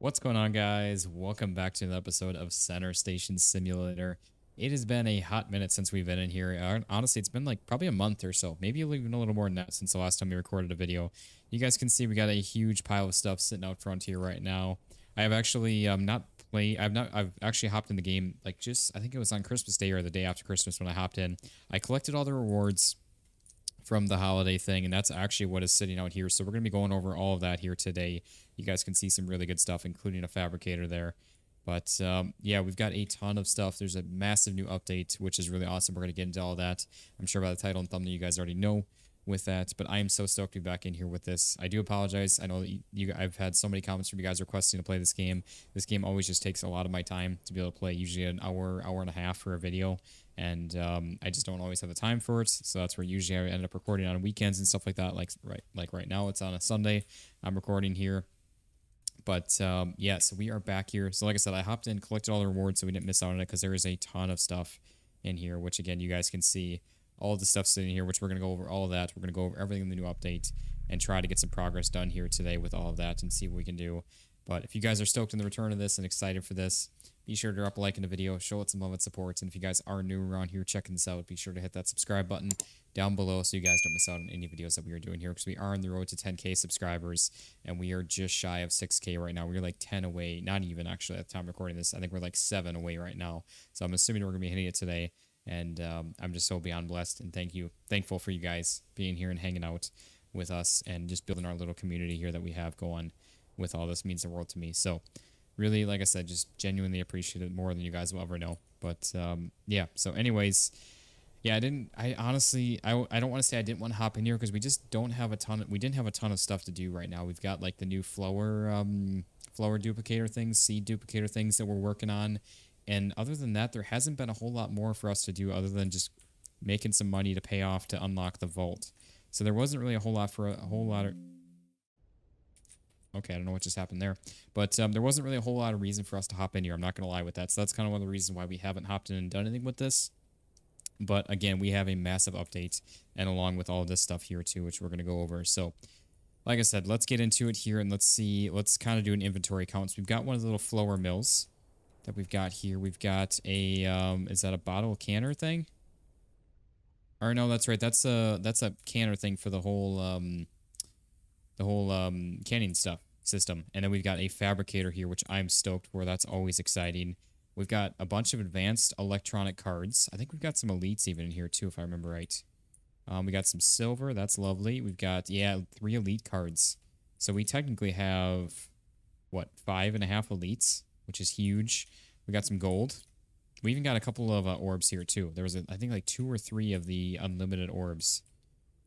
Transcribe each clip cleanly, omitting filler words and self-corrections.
What's going on, guys? Welcome back to another episode of Center Station Simulator. It has been a hot minute since we've been in here. Honestly, it's been like probably a month or so, maybe even a little more than that since the last time we recorded a video. You guys can see we got a huge pile of stuff sitting out front here right now. I have actually I've actually hopped in the game like just I think it was on Christmas Day or the day after Christmas when I hopped in. I collected all the rewards from the holiday thing, and that's actually what is sitting out here. So we're going to be going over all of that here today. You guys can see some really good stuff, including a fabricator there. But yeah, we've got a ton of stuff. There's a massive new update, which is really awesome. We're going to get into all that. I'm sure by the title and thumbnail you guys already know with that, but I am so stoked to be back in here with this. I do apologize. I know that I've had so many comments from you guys requesting to play this game. This game always just takes a lot of my time to be able to play, usually an hour and a half for a video, and I just don't always have the time for it. So that's where usually I end up recording on weekends and stuff like that. Like right now, it's on a Sunday. I'm recording here. But yeah, so we are back here. So like I said, I hopped in, collected all the rewards so we didn't miss out on it because there is a ton of stuff in here, which again, you guys can see all of the stuff sitting here, which we're going to go over all of that. We're going to go over everything in the new update and try to get some progress done here today with all of that and see what we can do. But if you guys are stoked in the return of this and excited for this, be sure to drop a like in the video, show it some love and support. And if you guys are new around here checking this out, be sure to hit that subscribe button down below so you guys don't miss out on any videos that we are doing here, because we are on the road to 10K subscribers and we are just shy of 6K right now. We're like 10 away, not even actually at the time of recording this. I think we're like 7 away right now. So I'm assuming we're going to be hitting it today. And I'm just so beyond blessed and thankful for you guys being here and hanging out with us and just building our little community here that we have going with all this. Means the world to me. So really, like I said, just genuinely appreciate it more than you guys will ever know. But yeah, so anyways, yeah, I honestly, I don't want to say I didn't want to hop in here because we just don't have we didn't have a ton of stuff to do right now. We've got like the new flower duplicator things, seed duplicator things that we're working on. And other than that, there hasn't been a whole lot more for us to do other than just making some money to pay off to unlock the vault. So there wasn't really a whole lot of... Okay, I don't know what just happened there. But there wasn't really a whole lot of reason for us to hop in here. I'm not going to lie with that. So that's kind of one of the reasons why we haven't hopped in and done anything with this. But again, we have a massive update and along with all of this stuff here too, which we're going to go over. So like I said, let's get into it here and let's kind of do an inventory count. So we've got one of the little flower mills that we've got here. We've got a, is that a bottle canner thing? Or no, that's right. That's a canner thing for the whole canning stuff system. And then we've got a fabricator here, which I'm stoked for. That's always exciting. We've got a bunch of advanced electronic cards. I think we've got some elites even in here too, if I remember right. We got some silver. That's lovely. We've got, yeah, 3 elite cards. So we technically have, what, 5.5 elites, which is huge. We got some gold. We even got a couple of orbs here too. There was, I think, like 2 or 3 of the unlimited orbs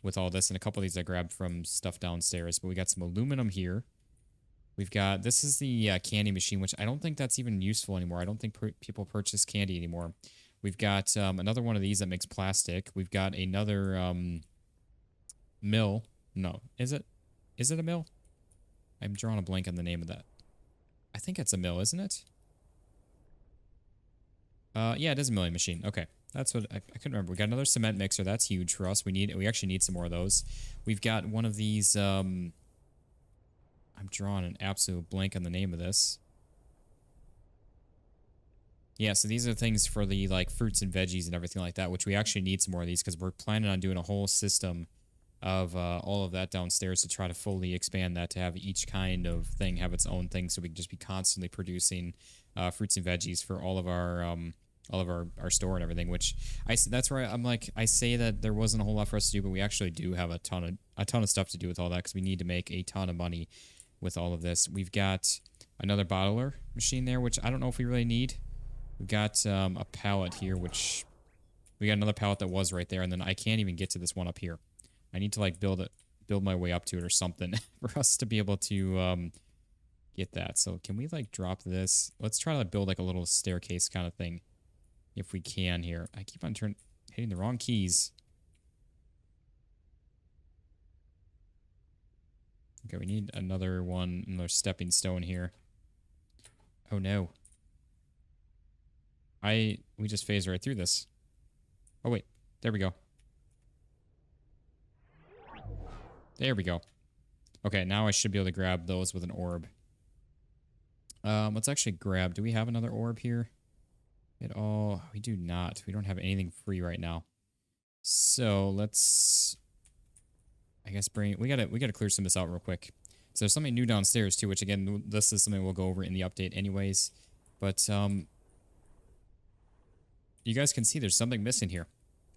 with all this, and a couple of these I grabbed from stuff downstairs. But we got some aluminum here. We've got, this is the candy machine, which I don't think that's even useful anymore. I don't think people purchase candy anymore. We've got another one of these that makes plastic. We've got another mill. No, is it a mill? I'm drawing a blank on the name of that. I think it's a mill, isn't it? Yeah, it is a milling machine. Okay, that's what I couldn't remember. We got another cement mixer. That's huge for us. We actually need some more of those. We've got one of these. I'm drawing an absolute blank on the name of this. Yeah, so these are things for the like fruits and veggies and everything like that, which we actually need some more of these because we're planning on doing a whole system of all of that downstairs to try to fully expand that to have each kind of thing have its own thing, so we can just be constantly producing fruits and veggies for all of our store and everything. Which that's where I'm like, I say that there wasn't a whole lot for us to do, but we actually do have a ton of stuff to do with all that because we need to make a ton of money with all of this. We've got another bottler machine there, which I don't know if we really need. We've got a pallet here, which we got another pallet that was right there, and then I can't even get to this one up here. I need to like build my way up to it or something for us to be able to get that. So can we like drop this? Let's try to build like a little staircase kind of thing if we can here. I keep on hitting the wrong keys. Okay, we need another stepping stone here. Oh no. We just phased right through this. Oh wait, there we go. There we go. Okay, now I should be able to grab those with an orb. Let's actually grab. Do we have another orb here at all? We do not. We don't have anything free right now. So let's, I guess, we gotta clear some of this out real quick. So there's something new downstairs too, which again, this is something we'll go over in the update anyways. But you guys can see there's something missing here.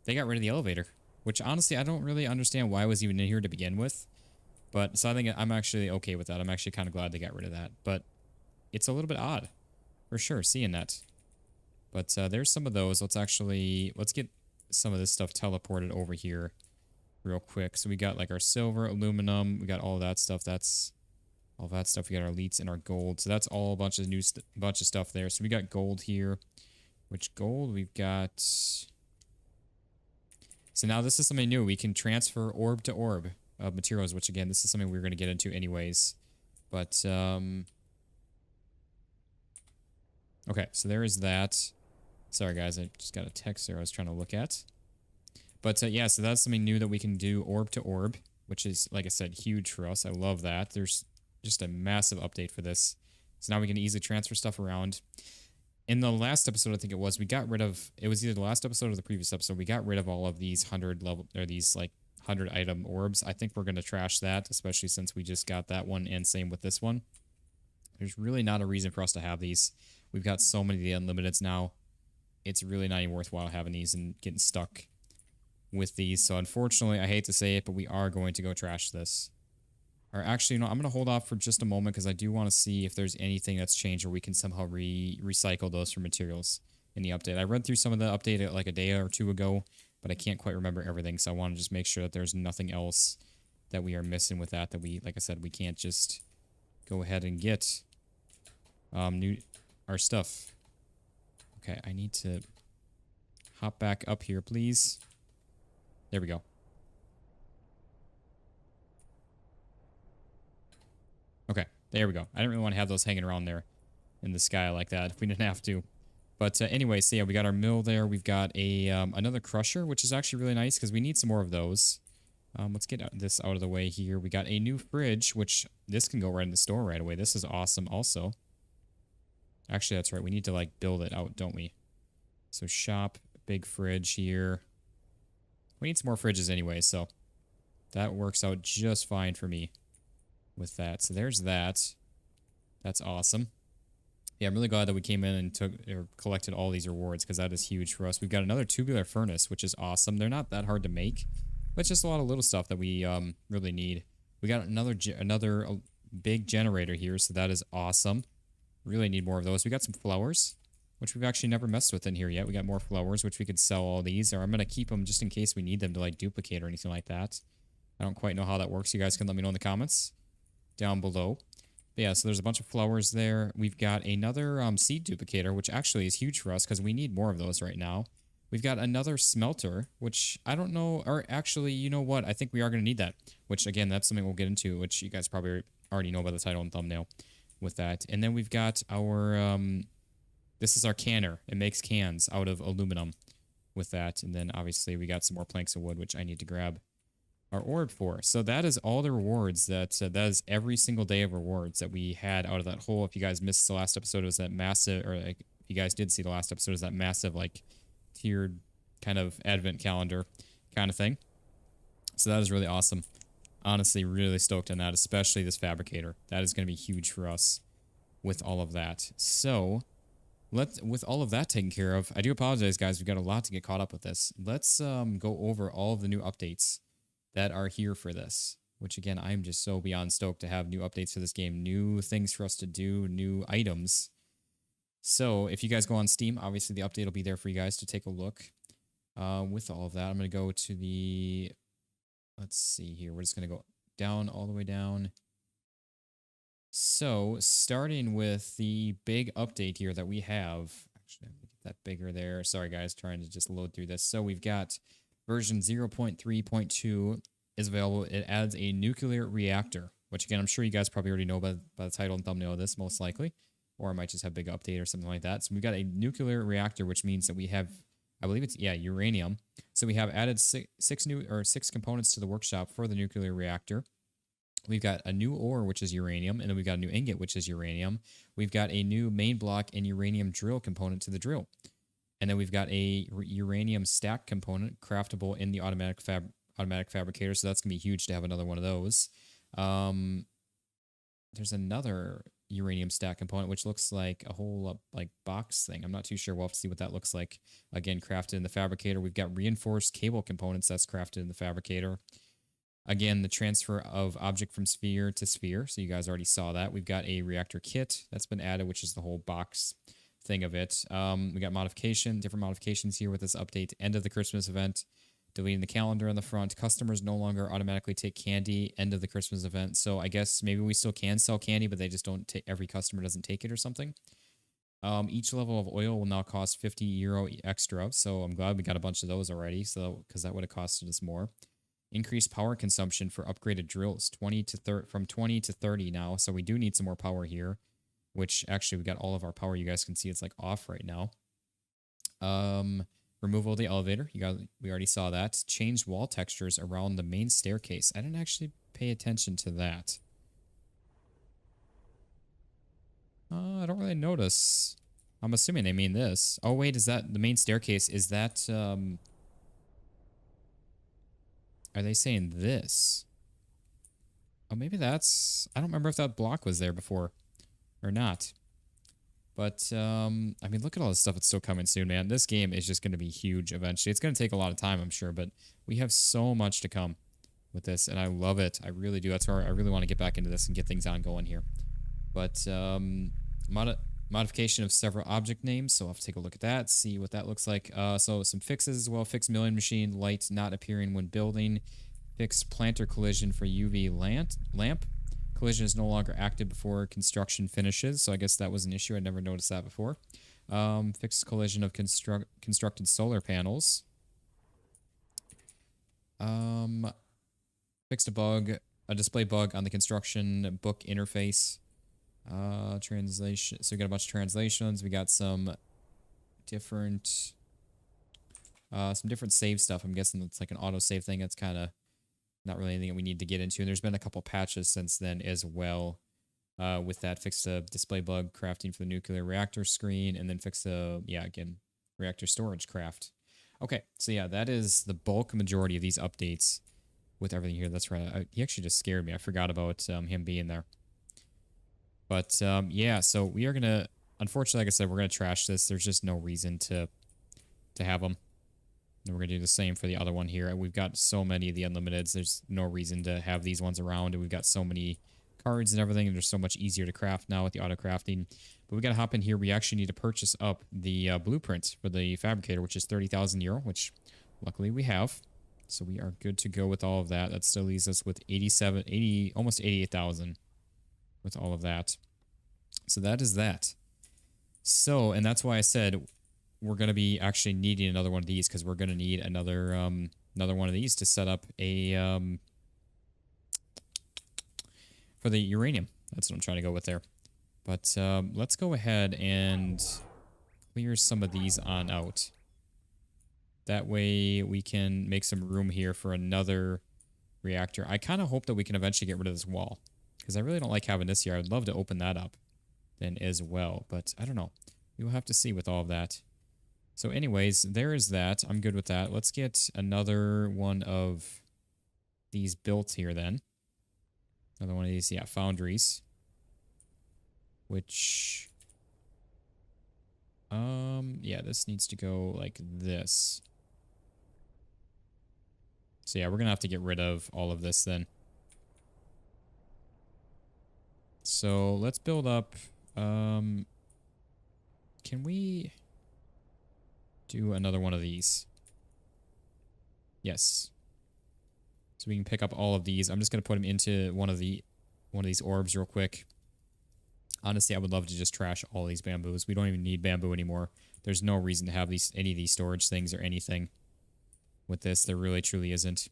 They got rid of the elevator, which honestly I don't really understand why it was even in here to begin with. But so I think I'm actually okay with that. I'm actually kind of glad they got rid of that. But it's a little bit odd, for sure, seeing that. But there's some of those. Let's get some of this stuff teleported over here real quick. So we got like our silver, aluminum. We got all that stuff. That's all that stuff. We got our elites and our gold. So that's all a bunch of bunch of stuff there. So we got gold here. Which gold we've got? So now this is something new. We can transfer orb to orb of materials, which again, this is something we're going to get into anyways. But okay, so there is that. Sorry guys, I just got a text there I was trying to look at. But yeah, so that's something new that we can do orb to orb, which is, like I said, huge for us. I love that. There's just a massive update for this. So now we can easily transfer stuff around. In the last episode, I think it was, we got rid of, it was either the last episode or the previous episode, we got rid of all of these 100 level, or these like 100 item orbs. I think we're going to trash that, especially since we just got that one, and same with this one. There's really not a reason for us to have these. We've got so many of the unlimiteds now. It's really not even worthwhile having these and getting stuck with these. So unfortunately, I hate to say it, but we are going to go trash this. Or actually, you know, I'm going to hold off for just a moment because I do want to see if there's anything that's changed or we can somehow recycle those for materials in the update. I read through some of the update like a day or two ago, but I can't quite remember everything. So I want to just make sure that there's nothing else that we are missing with that we, like I said, we can't just go ahead and get our stuff. Okay, I need to hop back up here, please. There we go. Okay, there we go. I didn't really want to have those hanging around there in the sky like that if we didn't have to. But anyway, so yeah, we got our mill there. We've got a another crusher, which is actually really nice because we need some more of those. Let's get this out of the way here. We got a new fridge, which this can go right in the store right away. This is awesome also. Actually, that's right. We need to like build it out, don't we? So shop, big fridge here. We need some more fridges anyway, so that works out just fine for me with that. So there's that. That's awesome. Yeah, I'm really glad that we came in and collected all these rewards because that is huge for us. We've got another tubular furnace, which is awesome. They're not that hard to make, but it's just a lot of little stuff that we really need. We got another big generator here, so that is awesome. Really need more of those. We got some flowers, which we've actually never messed with in here yet. We got more flowers, which we could sell all these, or I'm going to keep them just in case we need them to like duplicate or anything like that. I don't quite know how that works. You guys can let me know in the comments down below. But yeah, so there's a bunch of flowers there. We've got another seed duplicator, which actually is huge for us because we need more of those right now. We've got another smelter, which I don't know, or actually, you know what? I think we are going to need that, which again, that's something we'll get into, which you guys probably already know by the title and thumbnail with that. And then we've got our, this is our canner. It makes cans out of aluminum with that. And then obviously we got some more planks of wood, which I need to grab our orb for. So that is all the rewards that is every single day of rewards that we had out of that whole. If you guys missed the last episode, it was that massive, or like, if you guys did see the last episode, it was that massive like tiered kind of advent calendar kind of thing. So that is really awesome. Honestly, really stoked on that, especially this fabricator. That is going to be huge for us with all of that. So with all of that taken care of, I do apologize, guys. We've got a lot to get caught up with this. Let's go over all of the new updates that are here for this, which again, I'm just so beyond stoked to have new updates for this game, new things for us to do, new items. So if you guys go on Steam, obviously the update will be there for you guys to take a look. With all of that, I'm going to go to the, let's see here. We're just going to go down, all the way down. So starting with the big update here that we have, actually, I'm going to get that bigger there. Sorry guys, trying to just load through this. So we've got version 0.3.2 is available. It adds a nuclear reactor, which again, I'm sure you guys probably already know by the title and thumbnail of this, most likely. Or I might just have a big update or something like that. So we've got a nuclear reactor, which means that we have, I believe it's, yeah, uranium. So we have added six components to the workshop for the nuclear reactor, We've got a new ore, which is uranium, and then we've got a new ingot, which is uranium. We've got a new main block and uranium drill component to the drill. And then we've got a uranium stack component craftable in the automatic fabricator. So that's going to be huge to have another one of those. There's another uranium stack component, which looks like a whole like box thing. I'm not too sure. We'll have to see what that looks like. Again, crafted in the fabricator. We've got reinforced cable components that's crafted in the fabricator. Again, the transfer of object from sphere to sphere. So you guys already saw that. We've got a reactor kit that's been added, which is the whole box thing of it. We got different modifications here with this update. End of the Christmas event. Deleting the calendar on the front. Customers no longer automatically take candy. End of the Christmas event. So I guess maybe we still can sell candy, but they just don't take, every customer doesn't take it or something. Each level of oil will now cost 50 euro extra. So I'm glad we got a bunch of those already. So, because that would have costed us more. Increased power consumption for upgraded drills, from 20 to 30 now. So we do need some more power here, which actually we got all of our power. You guys can see it's like off right now. Removal of the elevator. We already saw that. Changed wall textures around the main staircase. I didn't actually pay attention to that. I don't really notice. I'm assuming they mean this. Oh wait, is that the main staircase? Is that are they saying this? Oh, maybe that's... I don't remember if that block was there before or not. But, I mean, look at all this stuff that's still coming soon, man. This game is just going to be huge eventually. It's going to take a lot of time, I'm sure, but we have so much to come with this, and I love it. I really do. That's why I really want to get back into this and get things ongoing here. But, modification of several object names, so I'll have to take a look at that, see what that looks like. So some fixes as well. Fixed milling machine light not appearing when building. Fixed planter collision for UV lamp. Collision is no longer active before construction finishes, so I guess that was an issue. I never noticed that before. Fixed collision of constructed solar panels. Fixed a display bug on the construction book interface. Translation. So we got a bunch of translations. We got some different save stuff. I'm guessing it's like an auto save thing. That's kind of not really anything that we need to get into. And there's been a couple patches since then as well. With that, fixed a display bug crafting for the nuclear reactor screen, and then fixed again, reactor storage craft. Okay, so yeah, that is the bulk majority of these updates with everything here. That's right. He actually just scared me. I forgot about him being there. But yeah, so we are gonna, unfortunately, like I said, we're gonna trash this. There's just no reason to have them. And we're gonna do the same for the other one here. We've got so many of the unlimiteds. There's no reason to have these ones around, and we've got so many cards and everything, and they're so much easier to craft now with the auto crafting. But we gotta hop in here. We actually need to purchase up the blueprint for the fabricator, which is 30,000 euro, which luckily we have. So we are good to go with all of that. That still leaves us with almost 88,000 with all of that. So that is that. So, and that's why I said we're going to be actually needing another one of these, because we're going to need another one of these to set up a for the uranium. That's what I'm trying to go with there. But let's go ahead and clear some of these on out. That way we can make some room here for another reactor. I kind of hope that we can eventually get rid of this wall, because I really don't like having this here. I'd love to open that up then as well, but I don't know. We will have to see with all of that. So anyways, there is that. I'm good with that. Let's get another one of these built here then. Another one of these, yeah, foundries. Which, yeah, this needs to go like this. So yeah, we're gonna have to get rid of all of this then. So let's build up, can we do another one of these? Yes. So we can pick up all of these. I'm just gonna put them into one of these orbs real quick. Honestly, I would love to just trash all these bamboos. We don't even need bamboo anymore. There's no reason to have any of these storage things or anything with this. There really truly isn't.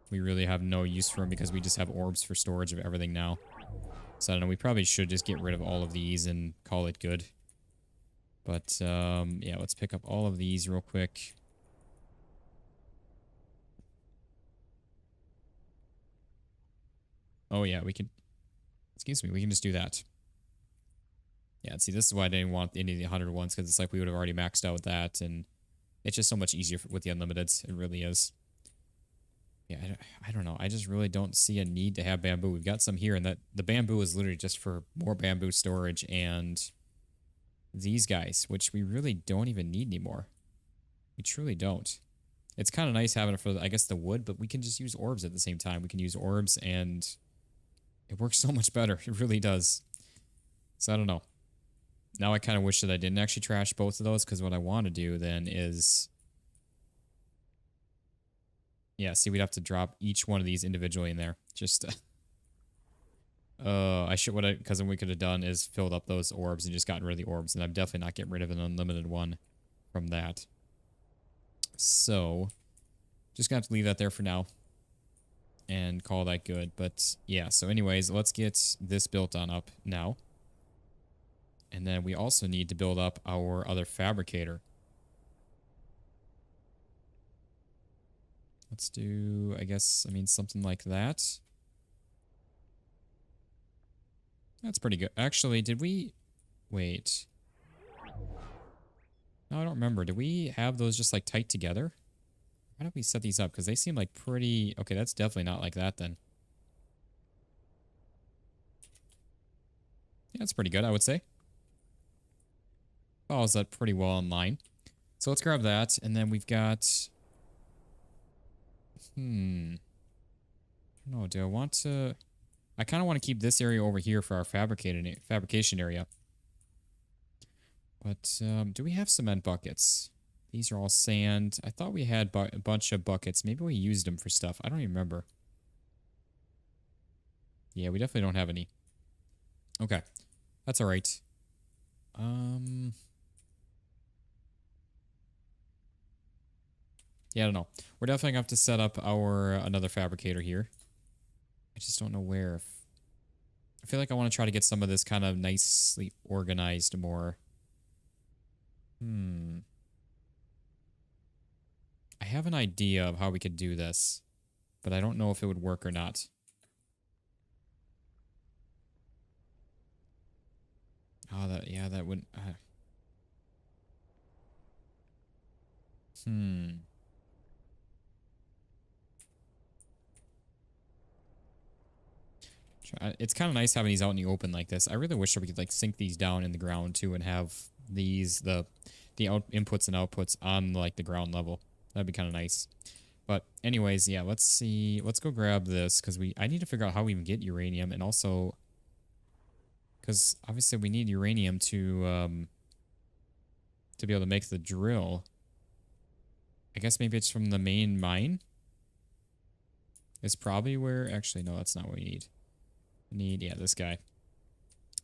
We really have no use for them because we just have orbs for storage of everything now. So I don't know, we probably should just get rid of all of these and call it good. But yeah, let's pick up all of these real quick. Oh, yeah, we can... Excuse me, we can just do that. Yeah, see, this is why I didn't want any of the 100 ones, because it's like we would have already maxed out that, and it's just so much easier with the unlimiteds. It really is. Yeah, I don't know. I just really don't see a need to have bamboo. We've got some here, and that the bamboo is literally just for more bamboo storage and these guys, which we really don't even need anymore. We truly don't. It's kind of nice having it for, I guess, the wood, but we can just use orbs at the same time. We can use orbs, and it works so much better. It really does. So I don't know. Now I kind of wish that I didn't actually trash both of those, because what I want to do then is... Yeah, see, we'd have to drop each one of these individually in there. Just... I should... What I... Because then we could have done is filled up those orbs and just gotten rid of the orbs, and I'm definitely not getting rid of an unlimited one from that. So... Just gonna have to leave that there for now. And call that good. But, yeah, so anyways, let's get this built on up now. And then we also need to build up our other fabricator. Let's do, I guess, I mean, something like that. That's pretty good. Actually, did we... Wait. No, I don't remember. Did we have those just, like, tight together? How did we set these up? Because they seem like pretty... Okay, that's definitely not like that, then. Yeah, that's pretty good, I would say. Follows that pretty well in line. So let's grab that, and then we've got... I don't know, do I want to... I kind of want to keep this area over here for our fabrication area. But, do we have cement buckets? These are all sand. I thought we had a bunch of buckets. Maybe we used them for stuff. I don't even remember. Yeah, we definitely don't have any. Okay. That's alright. Yeah, I don't know. We're definitely going to have to set up our another fabricator here. I just don't know where. I feel like I want to try to get some of this kind of nicely organized more. I have an idea of how we could do this, but I don't know if it would work or not. Oh, that wouldn't... It's kind of nice having these out in the open like this. I really wish that we could like sink these down in the ground too and have these the inputs and outputs on like the ground level. That'd be kind of nice. But anyways, yeah, let's see. Let's go grab this because I need to figure out how we even get uranium, and also because obviously we need uranium to be able to make the drill. I guess maybe it's from the main mine. It's probably where... Actually, no, that's not what we need. We need, yeah, this guy.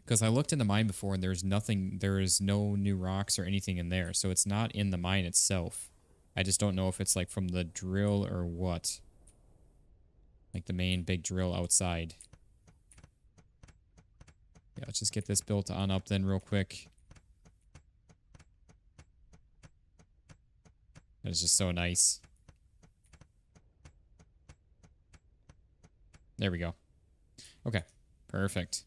Because I looked in the mine before and there's nothing... There is no new rocks or anything in there. So it's not in the mine itself. I just don't know if it's like from the drill or what. Like the main big drill outside. Yeah, let's just get this built on up then real quick. That is just so nice. There we go. Okay, perfect.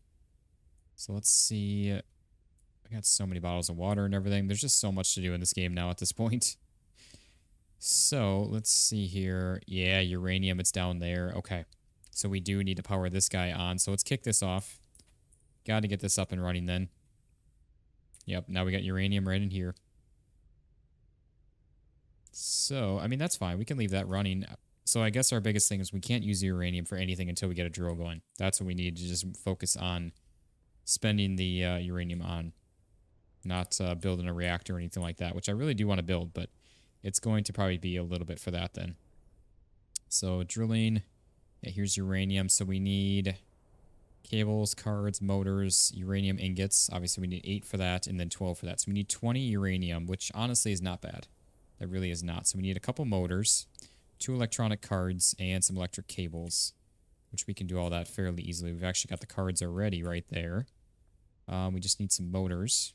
So let's see. I got so many bottles of water and everything. There's just so much to do in this game now at this point. So let's see here. Yeah, uranium, it's down there. Okay, so we do need to power this guy on. So let's kick this off. Got to get this up and running then. Yep, now we got uranium right in here. So, I mean, that's fine. We can leave that running. So I guess our biggest thing is we can't use the uranium for anything until we get a drill going. That's what we need to just focus on spending the uranium on. Not building a reactor or anything like that, which I really do want to build, but it's going to probably be a little bit for that then. So drilling. Yeah, here's uranium. So we need cables, cards, motors, uranium ingots. Obviously, we need 8 for that and then 12 for that. So we need 20 uranium, which honestly is not bad. That really is not. So we need a couple motors, 2 electronic cards, and some electric cables, which we can do all that fairly easily. We've actually got the cards already right there. We just need some motors.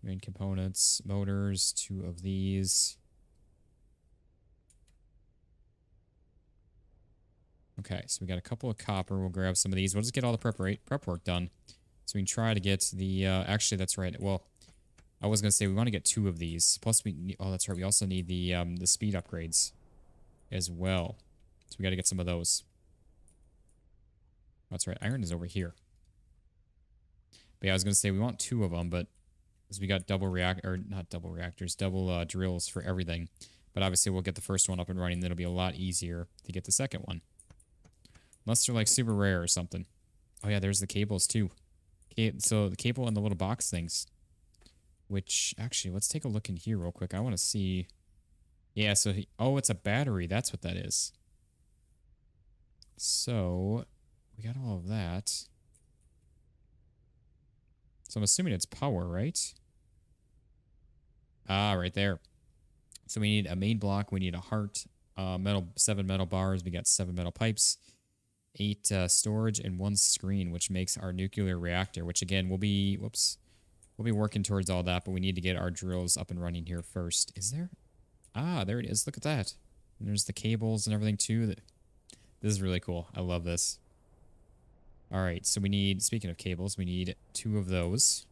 Main components, motors, 2 of these. Okay, so we got a couple of copper. We'll grab some of these. We'll just get all the prep work done. So we can try to get the, actually, that's right. Well, I was going to say we want to get 2 of these. Plus, we need, oh, that's right. We also need the speed upgrades as well. So we got to get some of those. That's right. Iron is over here. But yeah, I was going to say we want 2 of them, but because we got double or not double reactors, double drills for everything. But obviously we'll get the first one up and running. Then it'll be a lot easier to get the second one. Unless they're like super rare or something. Oh yeah, there's the cables too. So the cable and the little box things. Which, actually, let's take a look in here real quick. I want to see. Yeah, so, oh, it's a battery. That's what that is. So, we got all of that. So I'm assuming it's power, right? Ah, right there. So we need a main block. We need a heart, 7 metal bars. We got 7 metal pipes, 8 storage, and 1 screen, which makes our nuclear reactor, which again, we'll be working towards all that, but we need to get our drills up and running here first. Is there? Ah, there it is. Look at that. And there's the cables and everything too. This is really cool. I love this. All right, so we need, speaking of cables, we need 2 of those.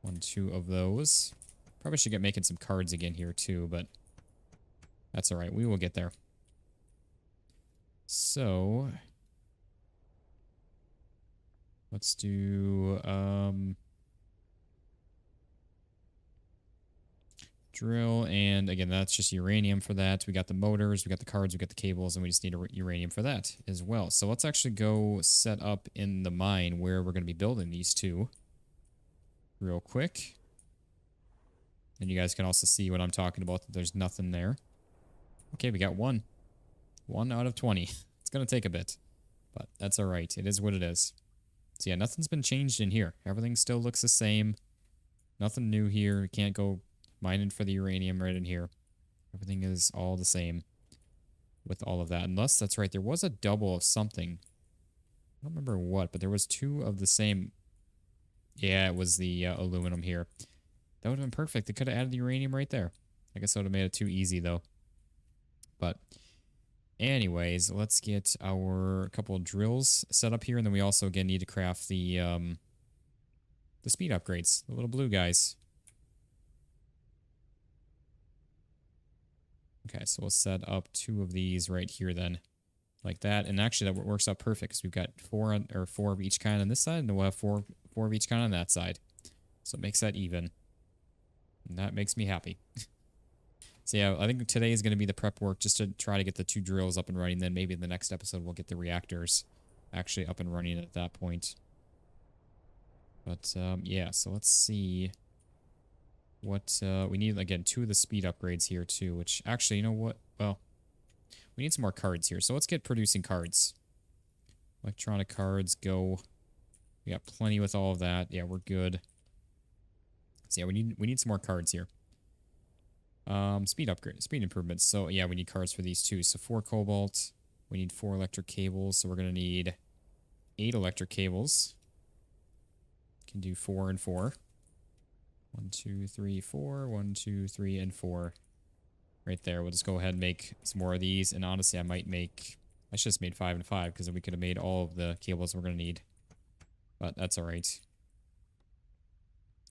1, 2 of those. Probably should get making some cards again here too, but that's all right. We will get there. So let's do drill, and again, that's just uranium for that. We got the motors, we got the cards, we got the cables, and we just need uranium for that as well. So let's actually go set up in the mine where we're going to be building these 2 real quick. And you guys can also see what I'm talking about, that there's nothing there. Okay, we got 1. 1 out of 20. It's going to take a bit, but that's all right. It is what it is. So yeah, nothing's been changed in here. Everything still looks the same. Nothing new here. We can't go mining for the uranium right in here. Everything is all the same with all of that. Unless, that's right, there was a double of something. I don't remember what, but there was 2 of the same. Yeah, it was the aluminum here. That would have been perfect. They could have added the uranium right there. I guess that would have made it too easy, though. But anyways, let's get our couple of drills set up here, and then we also, again, need to craft the speed upgrades, the little blue guys. Okay, so we'll set up 2 of these right here then, like that. And actually, that works out perfect because we've got 4 of each kind on this side, and then we'll have 4 of each kind on that side. So it makes that even. And that makes me happy. So yeah, I think today is going to be the prep work just to try to get the 2 drills up and running. Then maybe in the next episode we'll get the reactors actually up and running at that point. But yeah, so let's see what we need. Again, 2 of the speed upgrades here too, which actually, you know what? Well, we need some more cards here. So let's get producing cards. Electronic cards, go. We got plenty with all of that. Yeah, we're good. So yeah, we need some more cards here. Speed upgrade, speed improvements. So yeah, we need cards for these too. So 4 cobalt. We need 4 electric cables. So we're gonna need 8 electric cables. Can do 4 and 4. 1, 2, 3, 4. 1, 2, 3, and 4. Right there. We'll just go ahead and make some more of these. And honestly, I should just made 5 and 5 because then we could have made all of the cables we're gonna need. But that's all right.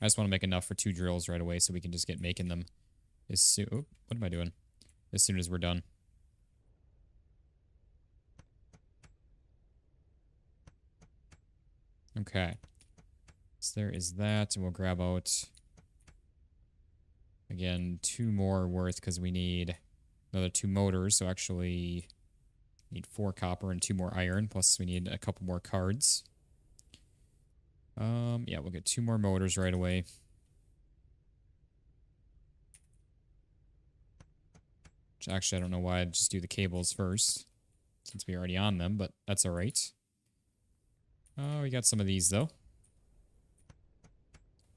I just want to make enough for 2 drills right away so we can just get making them as soon. Oh, what am I doing? As soon as we're done. Okay. So there is that, and we'll grab out again 2 more worth because we need another 2 motors. So actually, need 4 copper and 2 more iron. Plus, we need a couple more cards. Yeah, we'll get 2 more motors right away. Which actually, I don't know why I'd just do the cables first, since we're already on them, but that's all right. Oh, we got some of these, though.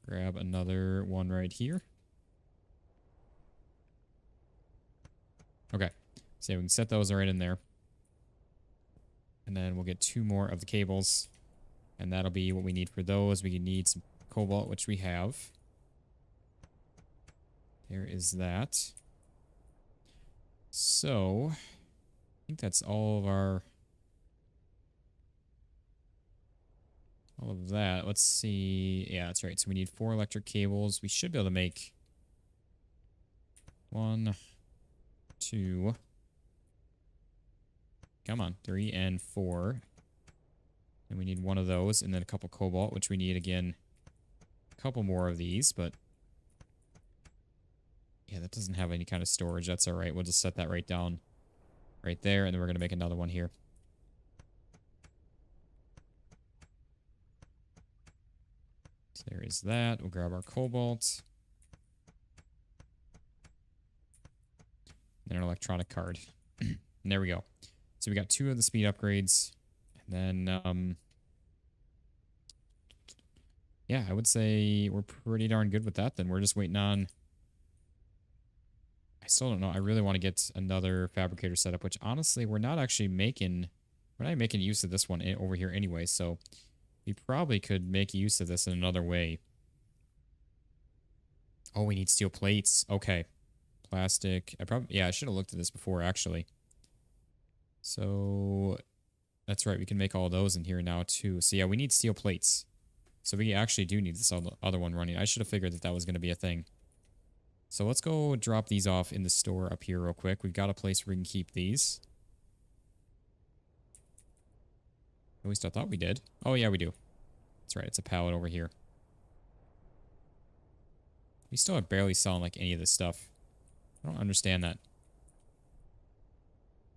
Grab another one right here. Okay, so we can set those right in there. And then we'll get 2 more of the cables. And that'll be what we need for those. We need some cobalt, which we have. There is that. So, think that's all of our... all of that. Let's see. Yeah, that's right. So we need 4 electric cables. We should be able to make 1, 2... Come on. 3 and 4. And we need 1 of those. And then a couple cobalt, which we need, again, a couple more of these. But yeah, that doesn't have any kind of storage. That's all right. We'll just set that right down right there. And then we're going to make another one here. So there is that. We'll grab our cobalt. And an electronic card. And there we go. So we got 2 of the speed upgrades. And then, yeah, I would say we're pretty darn good with that. Then we're just waiting on... I still don't know. I really want to get another fabricator set up, which honestly, we're not actually making... We're not making use of this one over here anyway, so we probably could make use of this in another way. Oh, we need steel plates. Okay. Plastic. Yeah, I should have looked at this before, actually. So, that's right. We can make all those in here now, too. So, yeah, we need steel plates. So, we actually do need this other one running. I should have figured that that was going to be a thing. So, let's go drop these off in the store up here real quick. We've got a place where we can keep these. At least I thought we did. Oh, yeah, we do. That's right. It's a pallet over here. We still are barely selling, like, any of this stuff. I don't understand that.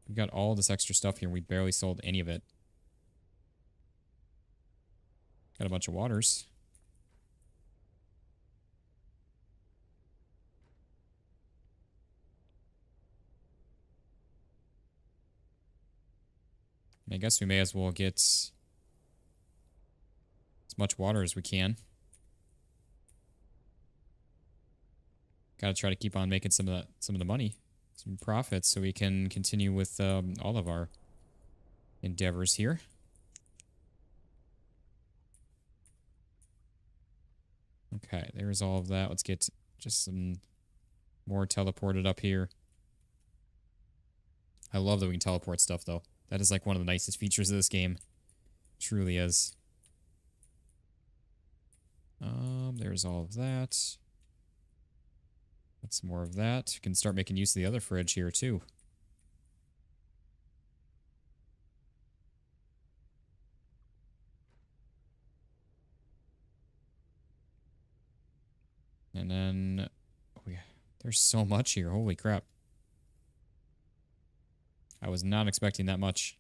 We've got all this extra stuff here, and we barely sold any of it. Got a bunch of waters. And I guess we may as well get as much water as we can. Got to try to keep on making some of the money, some profits, so we can continue with all of our endeavors here. Okay, there's all of that. Let's get just some more teleported up here. I love that we can teleport stuff, though. That is like one of the nicest features of this game. Truly is. There's all of that. That's more of that. We can start making use of the other fridge here, too. And then... oh, yeah, there's so much here. Holy crap. I was not expecting that much.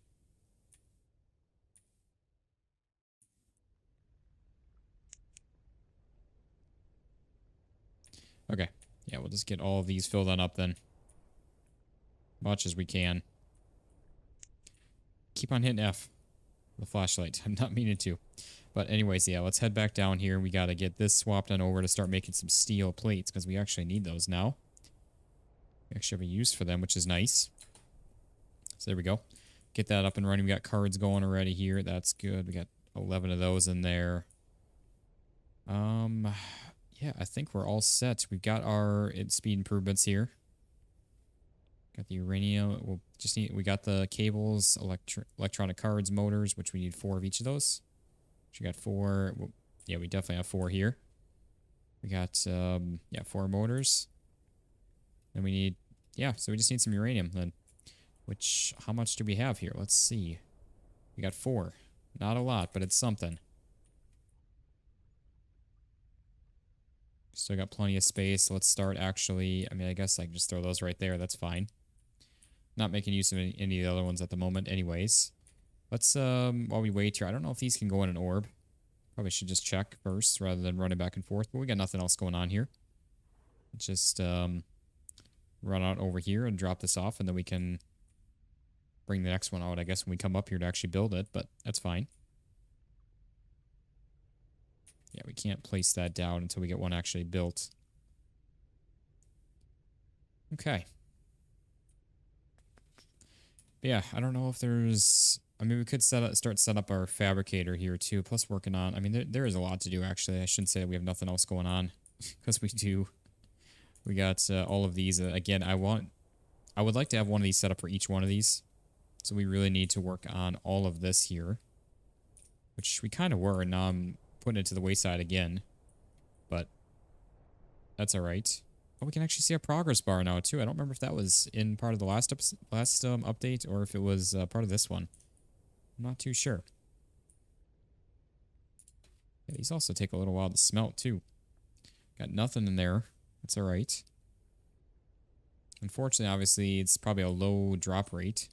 Okay. Yeah, we'll just get all of these filled on up then. Much as we can. Keep on hitting F. The flashlight. I'm not meaning to. But anyways, yeah, let's head back down here. We got to get this swapped on over to start making some steel plates, because we actually need those now. We actually have a use for them, which is nice. So there we go. Get that up and running. We got cards going already here. That's good. We got 11 of those in there. Yeah, I think we're all set. We've got our speed improvements here. Got the uranium. We'll just need. We got the cables, electronic cards, motors, which we need 4 of each of those. We got 4. Well, yeah, we definitely have 4 here. We got yeah, 4 motors. And we need, yeah, so we just need some uranium then. Which, how much do we have here? Let's see. We got 4. Not a lot, but it's something. Still got plenty of space. Let's start actually, I mean, I guess I can just throw those right there. That's fine. Not making use of any of the other ones at the moment anyways. Let's, while we wait here, I don't know if these can go in an orb. Probably should just check first rather than running back and forth. But we got nothing else going on here. Just, run out over here and drop this off, and then we can bring the next one out, I guess, when we come up here to actually build it, but that's fine. Yeah, we can't place that down until we get one actually built. Okay. But yeah, I don't know if there's... I mean, we could start set up our fabricator here, too, plus working on... I mean, there is a lot to do, actually. I shouldn't say we have nothing else going on, because we do. We got all of these. Again, I would like to have one of these set up for each one of these. So we really need to work on all of this here, which we kind of were. And now I'm putting it to the wayside again, but that's all right. Oh, we can actually see a progress bar now too. I don't remember if that was in part of the last update or if it was part of this one. I'm not too sure. Yeah, these also take a little while to smelt too. Got nothing in there. That's all right. Unfortunately, obviously, it's probably a low drop rate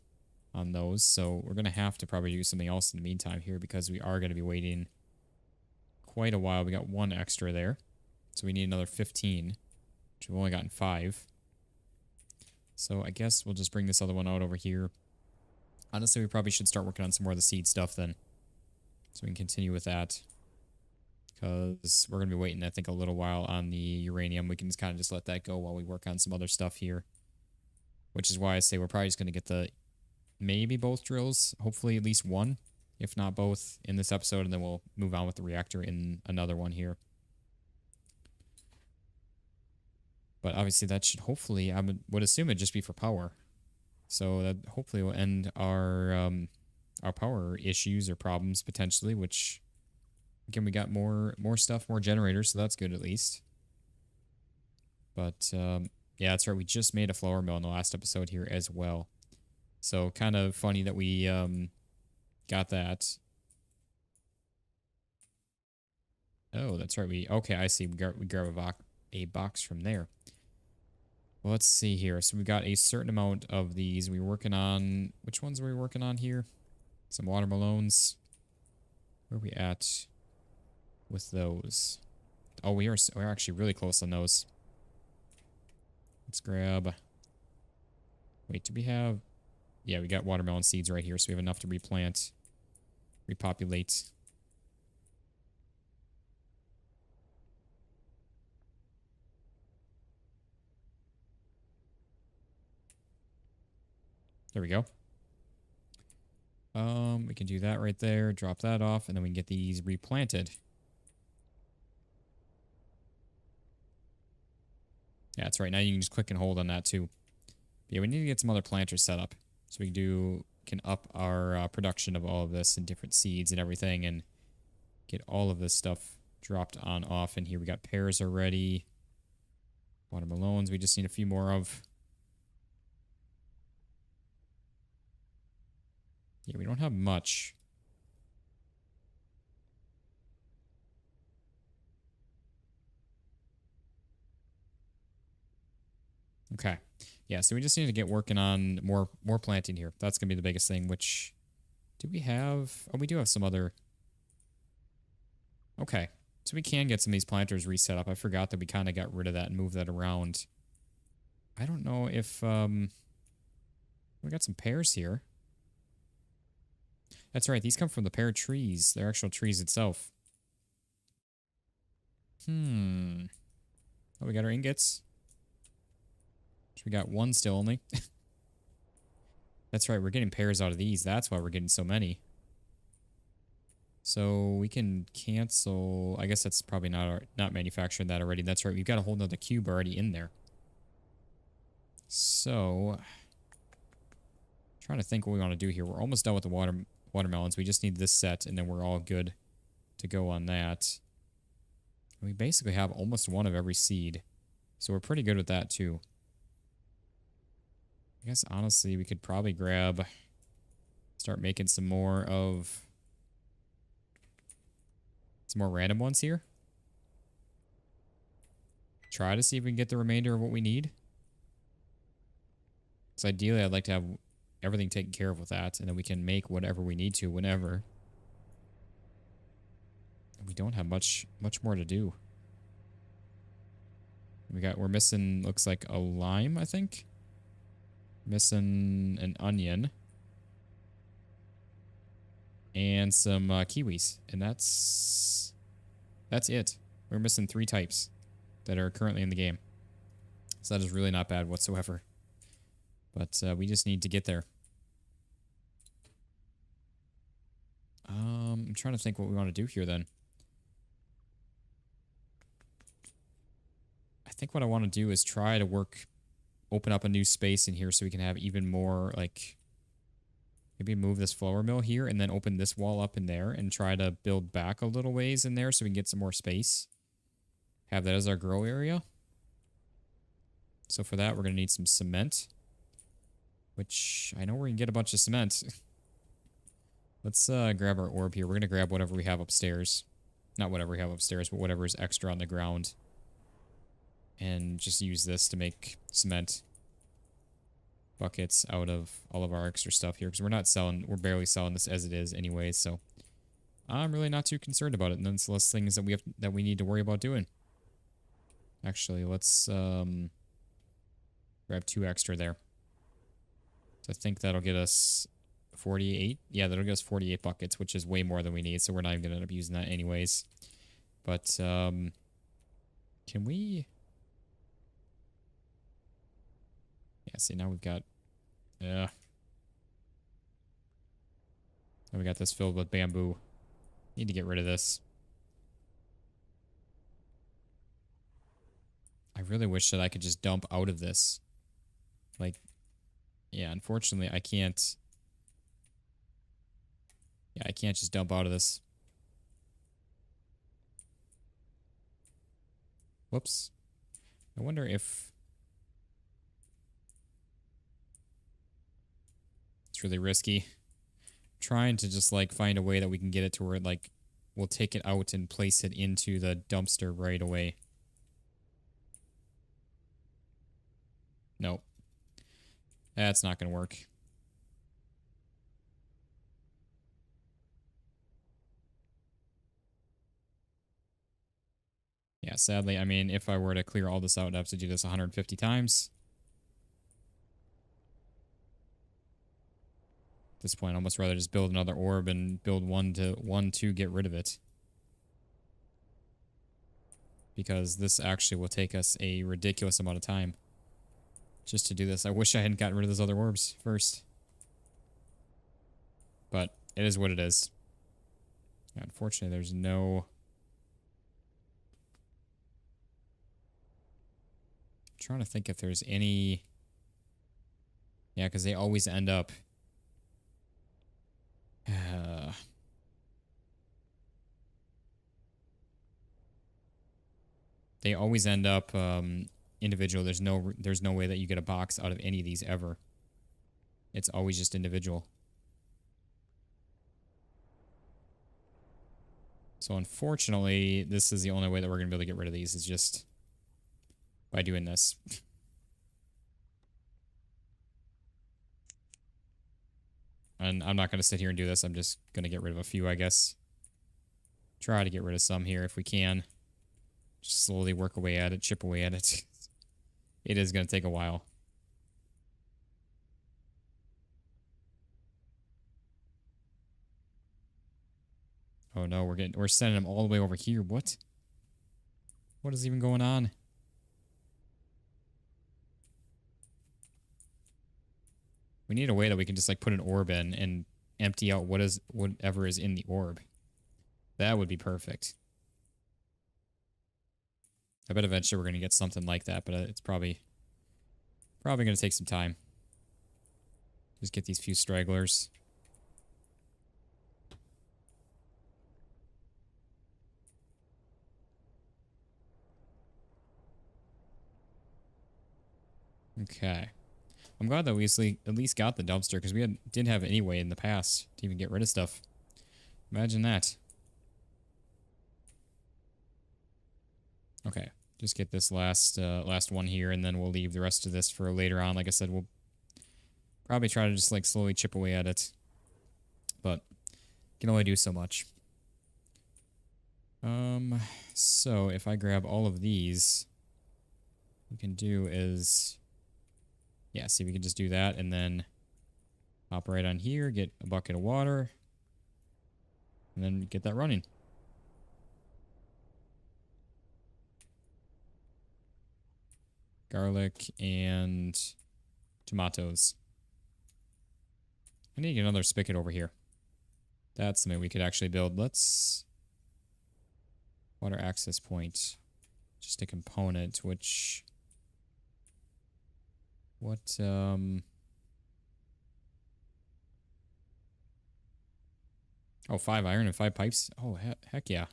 on those, so we're going to have to probably do something else in the meantime here because we are going to be waiting quite a while. We got 1 extra there, so we need another 15, which we've only gotten 5. So I guess we'll just bring this other one out over here. Honestly, we probably should start working on some more of the seed stuff then, so we can continue with that. Because we're going to be waiting, I think, a little while on the uranium. We can just kind of just let that go while we work on some other stuff here. Which is why I say we're probably just going to get the maybe both drills. Hopefully at least one, if not both, in this episode. And then we'll move on with the reactor in another one here. But obviously that should hopefully, I would assume it'd just be for power. So that hopefully will end our power issues or problems potentially, which... Again, we got more stuff, more generators, so that's good at least. But, yeah, that's right. We just made a flour mill in the last episode here as well. So, kind of funny that we got that. Oh, that's right. Okay, I see. We grab a box from there. Well, let's see here. So, we got a certain amount of these. We were working on... Which ones were we working on here? Some watermelons. Where are we at with those? Oh, we're actually really close on those. Let's grab... Wait, do we have... Yeah, we got watermelon seeds right here, so we have enough to replant, repopulate. There we go. We can do that right there, drop that off, and then we can get these replanted. Yeah, that's right. Now you can just click and hold on that too. But yeah, we need to get some other planters set up so we can up our production of all of this and different seeds and everything, and get all of this stuff dropped on off. And here we got pears already, watermelons. We just need a few more of. Yeah, we don't have much. Okay. Yeah, so we just need to get working on more planting here. That's going to be the biggest thing, which... Do we have... Oh, we do have some other... Okay. So we can get some of these planters reset up. I forgot that we kind of got rid of that and moved that around. I don't know if... We got some pears here. That's right. These come from the pear trees. They're actual trees itself. Oh, we got our ingots. We got 1 still only. That's right, we're getting pears out of these. That's why we're getting so many. So we can cancel... I guess that's probably not manufacturing that already. That's right, we've got a whole nother cube already in there. So... Trying to think what we want to do here. We're almost done with the watermelons. We just need this set, and then we're all good to go on that. And we basically have almost 1 of every seed. So we're pretty good with that, too. I guess, honestly, we could probably start making some more random ones here. Try to see if we can get the remainder of what we need. So ideally, I'd like to have everything taken care of with that, and then we can make whatever we need to whenever. And we don't have much more to do. We're missing, looks like a lime, I think. Missing an onion. And some kiwis. And that's it. We're missing 3 types that are currently in the game. So that is really not bad whatsoever. But we just need to get there. I'm trying to think what we want to do here then. I think what I want to do is try to open up a new space in here so we can have even more, like, Maybe move this flour mill here and then open this wall up in there and try to build back a little ways in there so we can get some more space. Have that as our grow area. So for that, we're going to need some cement, which I know we're going to get a bunch of cement. Let's grab our orb here. We're going to grab whatever we have upstairs. Not whatever we have upstairs, but whatever is extra on the ground. And just use this to make cement buckets out of all of our extra stuff here, because we're barely selling this as it is anyway, so I'm really not too concerned about it. And then it's less things that we need to worry about doing. Actually, let's grab 2 extra there. So I think that'll get us 48. Yeah, that'll get us 48 buckets, which is way more than we need, so we're not even gonna end up using that anyways. But can we... Yeah, see, now we've got... And we got this filled with bamboo. Need to get rid of this. I really wish that I could just dump out of this. Like, yeah, unfortunately, I can't... Yeah, I can't just dump out of this. Whoops. I wonder if... It's really risky. Trying to just, like, find a way that we can get it to where, like, we'll take it out and place it into the dumpster right away. Nope. That's not going to work. Yeah, sadly, I mean, if I were to clear all this out, I'd have to do this 150 times. At this point, I'd almost rather just build another orb and build one to get rid of it. Because this actually will take us a ridiculous amount of time just to do this. I wish I hadn't gotten rid of those other orbs first. But it is what it is. Unfortunately, there's no... I'm trying to think if there's any... Yeah, because they always end up... They always end up individual. There's no way that you get a box out of any of these ever. It's always just individual. So unfortunately, this is the only way that we're going to be able to get rid of these, is just by doing this. And I'm not going to sit here and do this. I'm just going to get rid of a few, I guess. Try to get rid of some here if we can. Just slowly work away at it, chip away at it. It is going to take a while. Oh no, we're sending them all the way over here. What? What is even going on? We need a way that we can just like put an orb in and empty out whatever is in the orb. That would be perfect. I bet eventually we're going to get something like that, but it's probably going to take some time. Just get these few stragglers. Okay. I'm glad that we at least got the dumpster, because we didn't have any way in the past to even get rid of stuff. Imagine that. Okay. Just get this last one here, and then we'll leave the rest of this for later on. Like I said, we'll probably try to just like slowly chip away at it. But can only do so much. So if I grab all of these, what we can do is... Yeah, see, we can just do that and then hop right on here, get a bucket of water, and then get that running. Garlic and tomatoes. I need to get another spigot over here. That's something we could actually build. Let's... Water access point. Just a component, which... What, Oh, 5 iron and 5 pipes? Oh, heck yeah.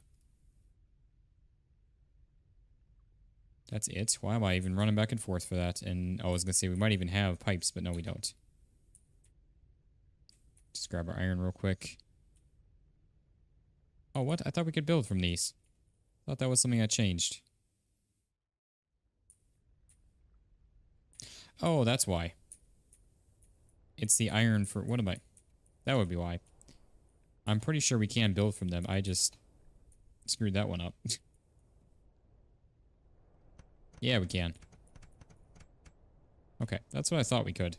That's it. Why am I even running back and forth for that? And I was going to say we might even have pipes, but no, we don't. Just grab our iron real quick. Oh, what? I thought we could build from these. Thought that was something that changed. Oh, that's why. It's the iron for... What am I... That would be why. I'm pretty sure we can build from them. I just screwed that one up. Yeah, we can. Okay, that's what I thought we could.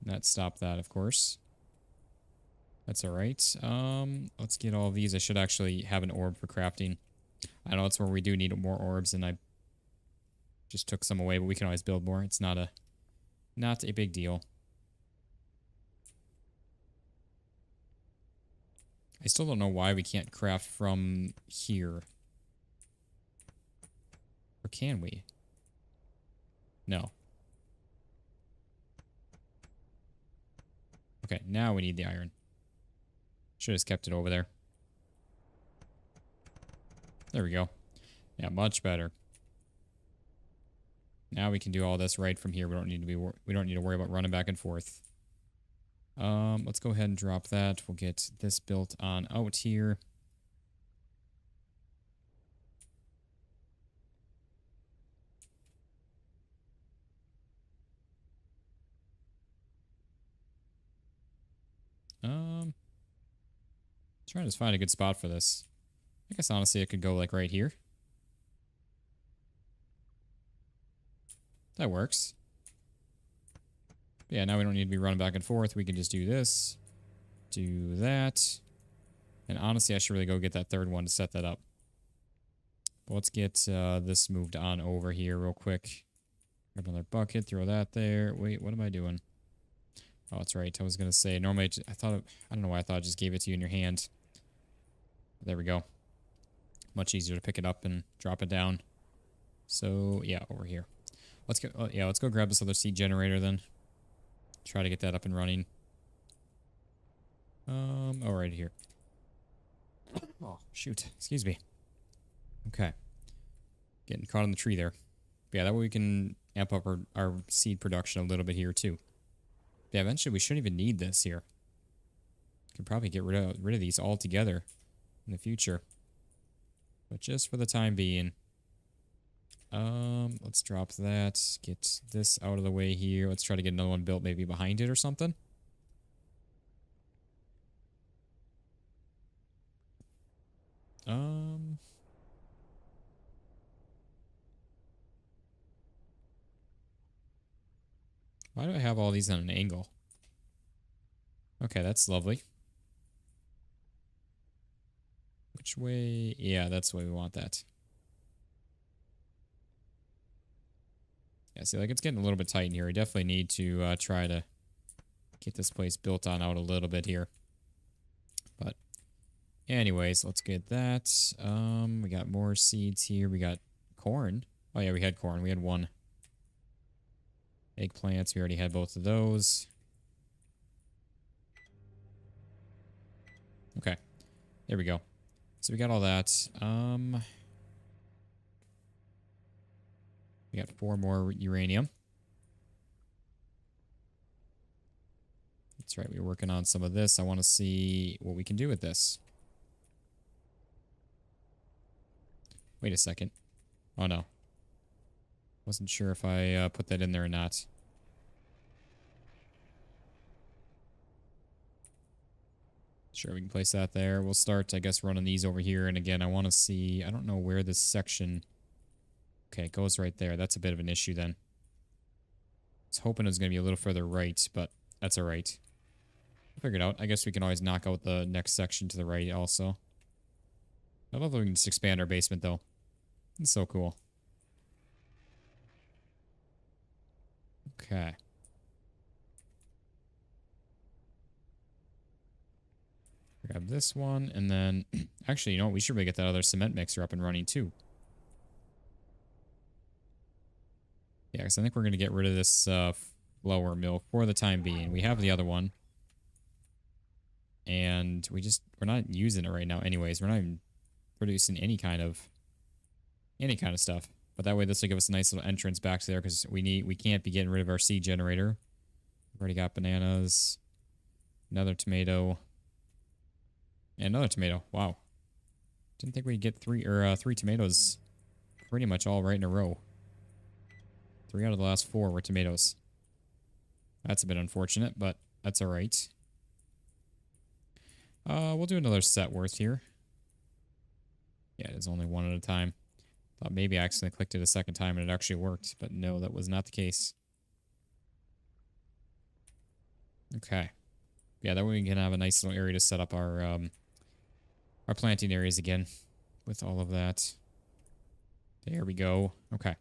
That stopped that, of course. That's alright. Let's get all these. I should actually have an orb for crafting. I know it's where we do need more orbs, and I just took some away, but we can always build more. It's not a big deal. I still don't know why we can't craft from here. Or can we? No. Okay, now we need the iron. Should have just kept it over there. There we go. Yeah, much better. Now we can do all this right from here. We don't need to worry about running back and forth. Let's go ahead and drop that. We'll get this built on out here. Trying to find a good spot for this. I guess honestly it could go like right here. That works. Yeah, now we don't need to be running back and forth. We can just do this. Do that. And honestly, I should really go get that third one to set that up. But let's get this moved on over here real quick. Grab another bucket, throw that there. Wait, what am I doing? Oh, that's right. I was going to say, normally I don't know why I thought I just gave it to you in your hand. There we go. Much easier to pick it up and drop it down. So, yeah, over here. Let's go grab this other seed generator then. Try to get that up and running. Oh, right here. Oh, shoot. Excuse me. Okay. Getting caught in the tree there. But yeah, that way we can amp up our seed production a little bit here too. Yeah, eventually we shouldn't even need this here. Could probably get rid of these altogether in the future. But just for the time being. Let's drop that. Get this out of the way here. Let's try to get another one built maybe behind it or something. Why do I have all these on an angle? Okay, that's lovely. Which way? Yeah, that's the way we want that. Yeah, see, like it's getting a little bit tight in here. We definitely need to try to get this place built on out a little bit here. But anyways, let's get that. We got more seeds here. We got corn. Oh yeah, we had corn. We had one. Eggplants. We already had both of those. Okay. There we go. So we got all that. We got 4 more uranium. That's right. We were working on some of this. I want to see what we can do with this. Wait a second. Oh, no. Wasn't sure if I put that in there or not. Sure, we can place that there. We'll start, I guess, running these over here. And again, I want to see... I don't know where this section... Okay, it goes right there. That's a bit of an issue then. I was hoping it was going to be a little further right, but that's all right. Figure it out. I guess we can always knock out the next section to the right also. I love that we can just expand our basement, though. It's so cool. Okay. Grab this one, and then... Actually, you know what? We should really get that other cement mixer up and running, too. Yeah, because I think we're going to get rid of this flour mill for the time being. We have the other one. And we're not using it right now anyways. We're not even producing any kind of stuff. But that way this will give us a nice little entrance back to there because we can't be getting rid of our seed generator. We've already got bananas, another tomato, and another tomato. Wow. Didn't think we'd get three tomatoes pretty much all right in a row. 3 out of the last 4 were tomatoes. That's a bit unfortunate, but that's all right. We'll do another set worth here. Yeah, it is only one at a time. Thought maybe I accidentally clicked it a second time and it actually worked, but no, that was not the case. Okay. Yeah, that way we can have a nice little area to set up our planting areas again with all of that. There we go. Okay.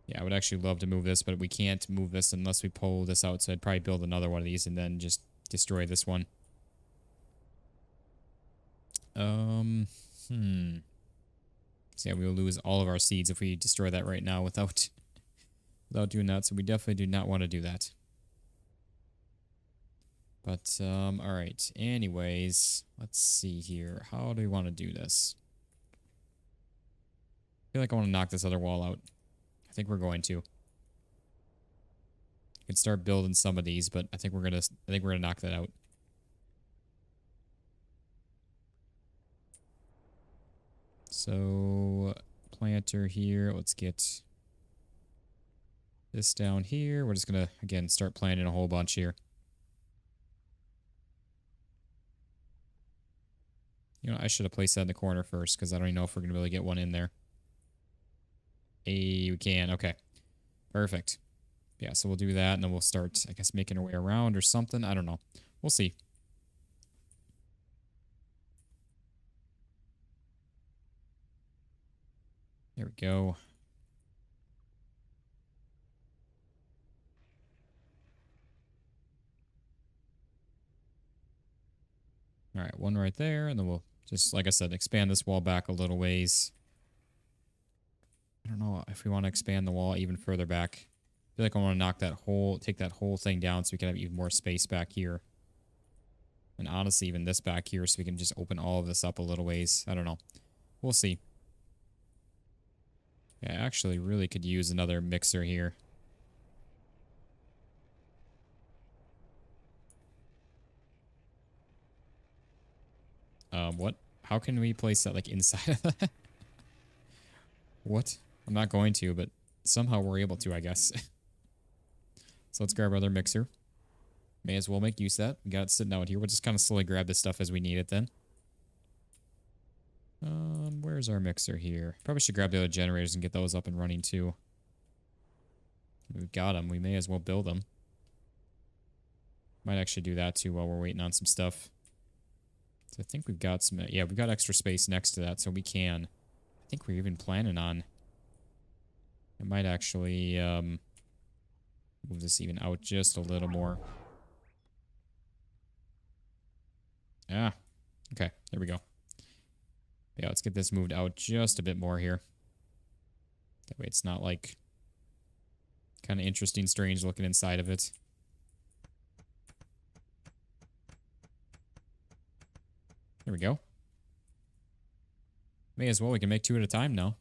Yeah, I would actually love to move this, but we can't move this unless we pull this out, so I'd probably build another one of these and then just destroy this one. So yeah, we will lose all of our seeds if we destroy that right now without doing that, so we definitely do not want to do that. But, alright. Anyways, let's see here. How do we want to do this? I feel like I want to knock this other wall out. I think we're going to. I can start building some of these, but I think we're gonna knock that out. So, planter here. Let's get this down here. We're just gonna, again, start planting a whole bunch here. You know, I should have placed that in the corner first, because I don't even know if we're gonna really get one in there. Hey, we can. Okay. Perfect. Yeah, so we'll do that, and then we'll start, I guess, making our way around or something. I don't know. We'll see. There we go. All right, one right there, and then we'll just, like I said, expand this wall back a little ways. I don't know if we want to expand the wall even further back. I feel like I want to take that whole thing down so we can have even more space back here. And honestly, even this back here so we can just open all of this up a little ways. I don't know. We'll see. Yeah, I actually really could use another mixer here. What? How can we place that, like, inside of that? What? I'm not going to, but somehow we're able to, I guess. So let's grab our other mixer. May as well make use of that. We got it sitting out here. We'll just kind of slowly grab this stuff as we need it then. Where's our mixer here? Probably should grab the other generators and get those up and running too. We've got them. We may as well build them. Might actually do that too while we're waiting on some stuff. So I think we've got some... Yeah, we've got extra space next to that, so we can... I think we're even planning on... I might actually move this even out just a little more. Ah, okay, there we go. Yeah, let's get this moved out just a bit more here. That way it's not like kind of interesting, strange looking inside of it. There we go. May as well, we can make 2 at a time now.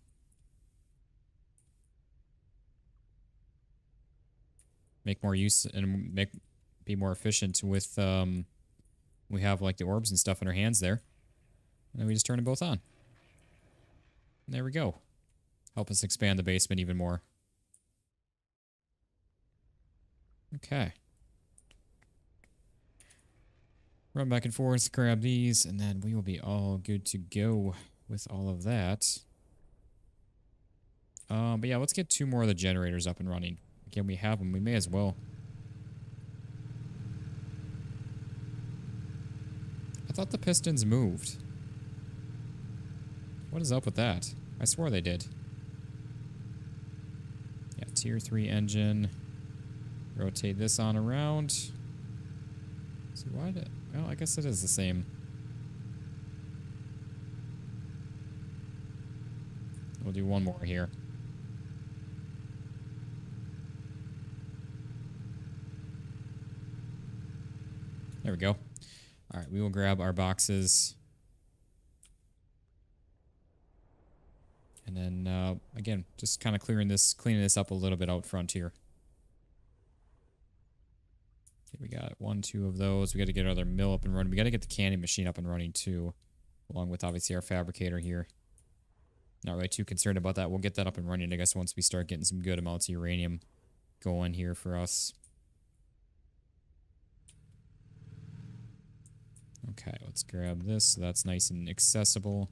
Make more use and be more efficient with we have like the orbs and stuff in our hands there. And then we just turn them both on. And there we go. Help us expand the basement even more. Okay. Run back and forth, grab these, and then we will be all good to go with all of that. But yeah, let's get 2 more of the generators up and running. Again, we have them. We may as well. I thought the pistons moved. What is up with that? I swore they did. Yeah, tier 3 engine. Rotate this on around. So why did... Well, I guess it is the same. We'll do 1 more here. There we go. All right, we will grab our boxes. And then, again, just kind of cleaning this up a little bit out front here. Okay, we got 1, 2 of those. We got to get another mill up and running. We got to get the canning machine up and running too, along with obviously our fabricator here. Not really too concerned about that. We'll get that up and running, I guess, once we start getting some good amounts of uranium going here for us. Okay, let's grab this so that's nice and accessible.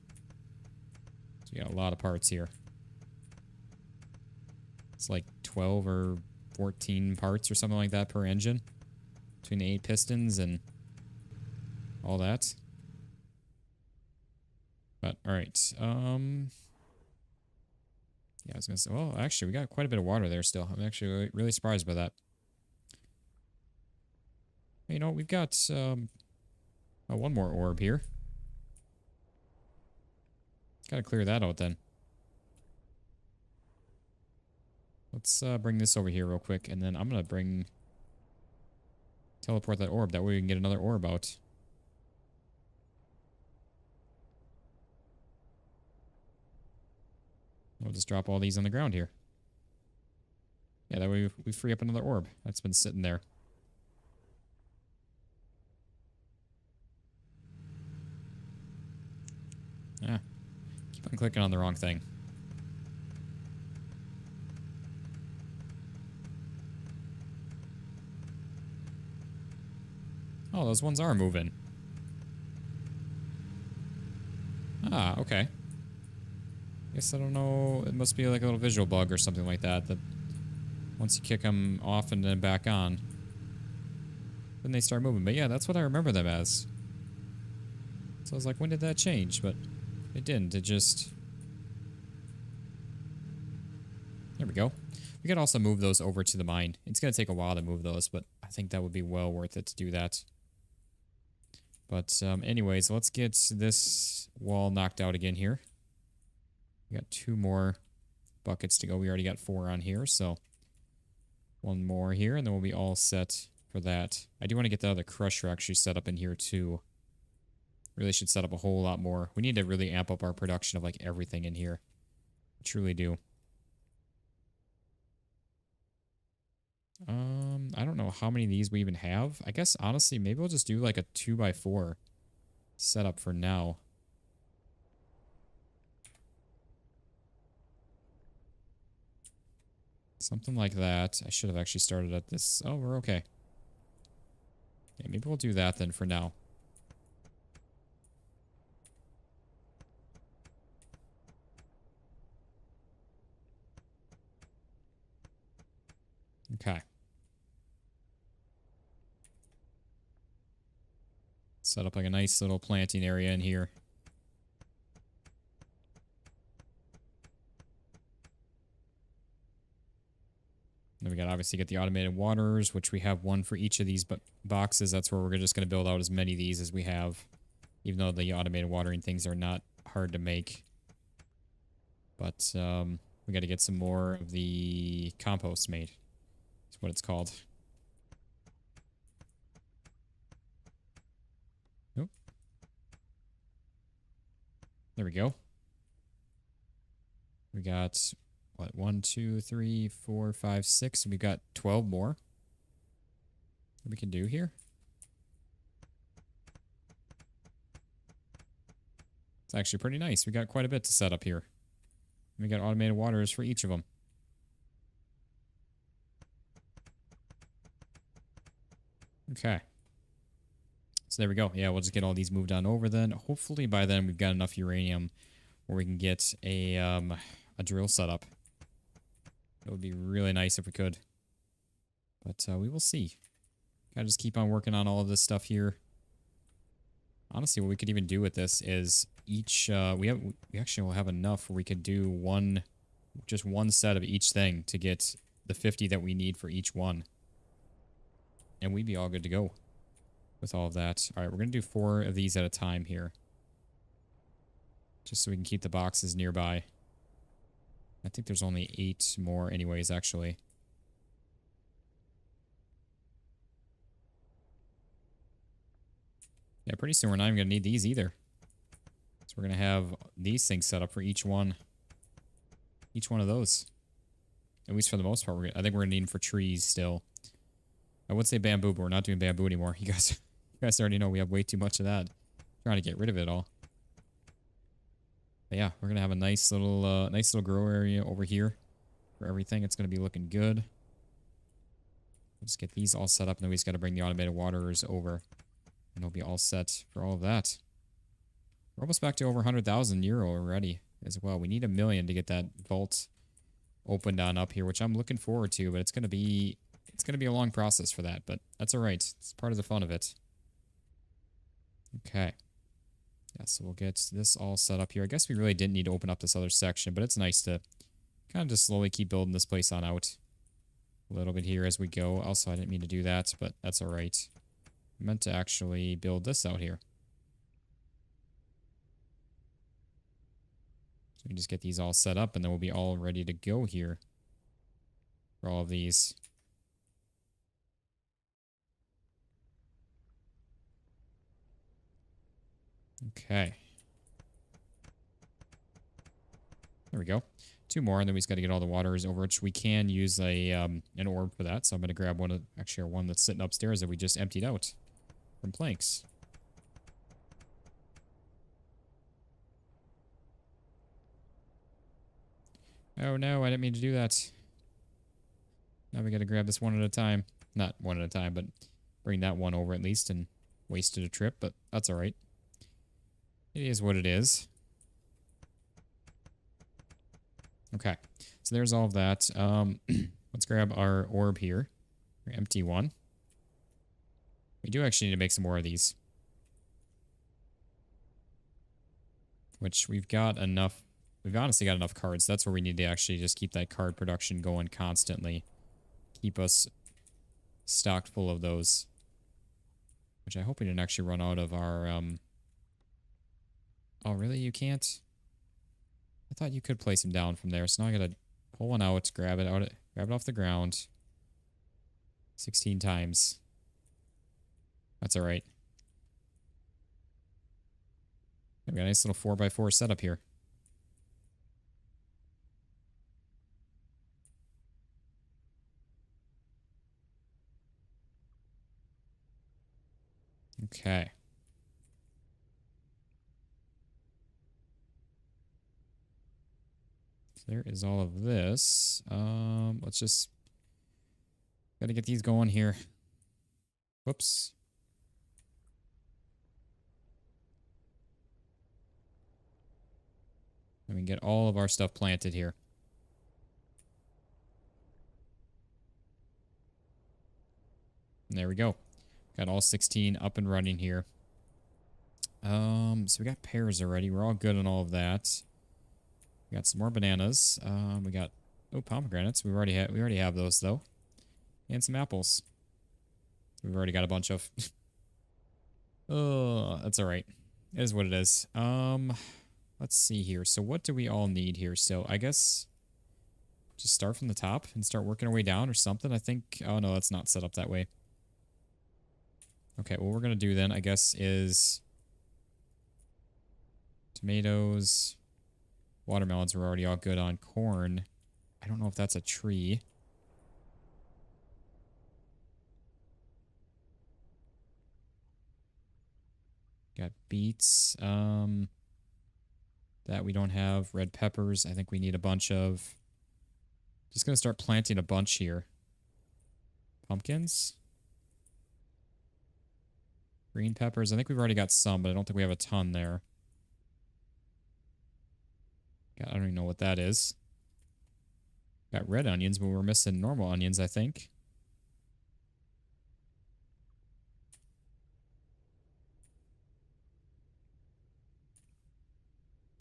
So we got a lot of parts here. It's like 12 or 14 parts or something like that per engine. Between the 8 pistons and all that. But, alright. Yeah, I was going to say, well, actually, we got quite a bit of water there still. I'm actually really surprised by that. You know, we've got one more orb here. Gotta clear that out then. Let's bring this over here real quick, and then I'm gonna teleport that orb. That way we can get another orb out. We'll just drop all these on the ground here. Yeah, that way we free up another orb that's been sitting there. Ah, keep on clicking on the wrong thing. Oh, those ones are moving. Ah, okay. Guess I don't know. It must be like a little visual bug or something like that. That once you kick them off and then back on, then they start moving. But yeah, that's what I remember them as. So I was like, when did that change? But it didn't. It just... There we go. We can also move those over to the mine. It's going to take a while to move those, but I think that would be well worth it to do that. But anyways, let's get this wall knocked out again here. We got 2 more buckets to go. We already got 4 on here, so 1 more here, and then we'll be all set for that. I do want to get the other crusher actually set up in here too. Really should set up a whole lot more. We need to really amp up our production of like everything in here. I truly do. I don't know how many of these we even have. I guess honestly, maybe we'll just do like a 2x4 setup for now. Something like that. I should have actually started at this. Oh, we're okay. Yeah, maybe we'll do that then for now. Okay. Set up like a nice little planting area in here. Then we got obviously get the automated waters, which we have 1 for each of these boxes. That's where we're just going to build out as many of these as we have. Even though the automated watering things are not hard to make. But we got to get some more of the compost made. That's what it's called. Nope. There we go. We got, what, 1, 2, 3, 4, 5, 6. We got 12 more. What we can do here? It's actually pretty nice. We got quite a bit to set up here. We got automated waters for each of them. Okay. So there we go. Yeah, we'll just get all these moved on over then. Hopefully by then we've got enough uranium where we can get a drill set up. It would be really nice if we could. But we will see. Gotta just keep on working on all of this stuff here. Honestly, what we could even do with this is each we actually will have enough where we could do just one set of each thing to get the 50 that we need for each one. And we'd be all good to go with all of that. All right, we're going to do 4 of these at a time here. Just so we can keep the boxes nearby. I think there's only 8 more anyways, actually. Yeah, pretty soon we're not even going to need these either. So we're going to have these things set up for each one. Each one of those. At least for the most part. I think we're going to need them for trees still. I would say bamboo, but we're not doing bamboo anymore. You guys already know we have way too much of that. Trying to get rid of it all. But yeah, we're going to have a nice little grow area over here for everything. It's going to be looking good. Let's get these all set up, and then we just got to bring the automated waterers over. And it'll be all set for all of that. We're almost back to over 100,000 euro already as well. We need 1 million to get that vault opened on up here, which I'm looking forward to, but it's gonna be a long process for that, but that's all right. It's part of the fun of it. Okay. Yeah, so we'll get this all set up here. I guess we really didn't need to open up this other section, but it's nice to kind of just slowly keep building this place on out. A little bit here as we go. Also, I didn't mean to do that, but that's all right. I meant to actually build this out here. So we just get these all set up, and then we'll be all ready to go here for all of these. Okay. There we go. 2 more, and then we just got to get all the waters over, which we can use an orb for that. So I'm going to grab one that's sitting upstairs that we just emptied out from planks. Oh no, I didn't mean to do that. Now we got to grab this one at a time. Not one at a time, but bring that one over at least, and wasted a trip, but that's all right. It is what it is. Okay, so there's all of that. Let's grab our orb here, our empty one. We do actually need to make some more of these. Which we've got enough. We've honestly got enough cards. That's where we need to actually just keep that card production going constantly. Keep us stocked full of those. Which I hope we didn't actually run out of our... Oh, really? You can't? I thought you could place them down from there. So now I gotta pull one out, grab it off the ground. 16 times. That's alright. We got a nice little 4x4 setup here. Okay. So there is all of this. Let's just... Gotta get these going here. Whoops. And we can get all of our stuff planted here. And there we go. Got all 16 up and running here. So we got pears already. We're all good on all of that. We got some more bananas. We got pomegranates. We already have those though. And some apples. We've already got a bunch of. Oh, that's all right. It is what it is. Let's see here. So what do we all need here still? I guess just start from the top and start working our way down or something. I think. Oh no, that's not set up that way. Okay, what we're gonna do then, I guess, is tomatoes, watermelons. We're already all good on corn. I don't know if that's a tree. Got beets. That we don't have. Red peppers. I think we need a bunch of. Just gonna start planting a bunch here. Pumpkins. Green peppers. I think we've already got some, but I don't think we have a ton there. God, I don't even know what that is. Got red onions, but we're missing normal onions, I think.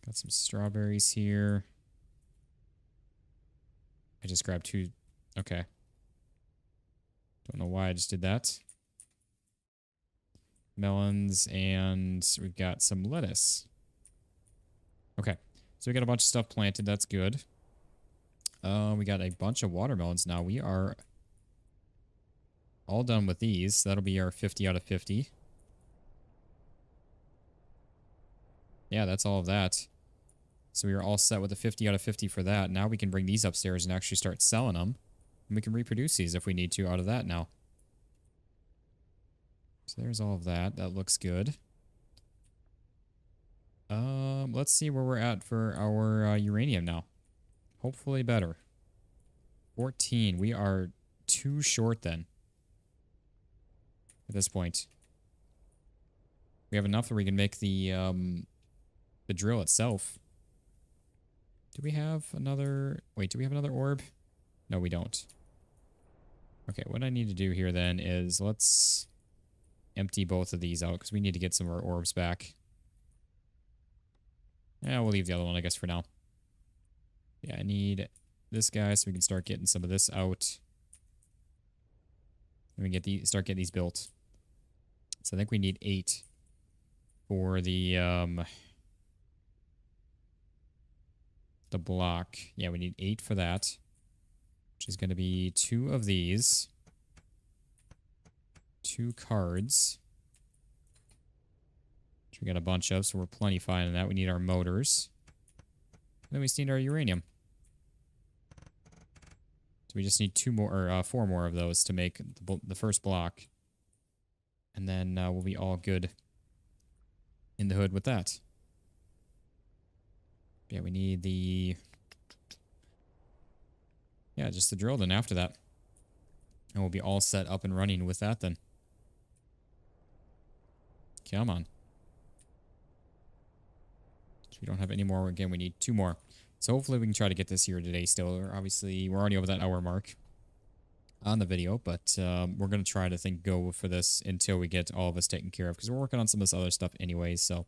Got some strawberries here. I just grabbed 2. Okay. Don't know why I just did that. Melons, and we've got some lettuce. Okay. So we got a bunch of stuff planted. That's good. We got a bunch of watermelons now. We are all done with these. That'll be our 50 out of 50. Yeah, that's all of that. So we are all set with a 50 out of 50 for that. Now we can bring these upstairs and actually start selling them. And we can reproduce these if we need to out of that now. So there's all of that. That looks good. Let's see where we're at for our uranium now. Hopefully better. 14. We are too short then. At this point. We have enough that we can make the drill itself. Do we have another... Wait, do we have another orb? No, we don't. Okay, what I need to do here then is let's empty both of these out because we need to get some of our orbs back. Yeah, we'll leave the other one, I guess, for now. Yeah, I need this guy so we can start getting some of this out. And we get start getting these built. So I think we need 8 for the block. Yeah, we need 8 for that. Which is going to be 2 of these. 2 cards. Which we got a bunch of, so we're plenty fine in that. We need our motors. And then we just need our uranium. So we just need 2 more, or 4 more of those to make the first block. And then we'll be all good in the hood with that. Yeah, we need the... Yeah, just the drill then after that. And we'll be all set up and running with that then. Come on. So we don't have any more. Again, we need 2 more. So hopefully we can try to get this here today still. Obviously, we're already over that hour mark on the video, but we're going to try to go for this until we get all of us taken care of, because we're working on some of this other stuff anyways, so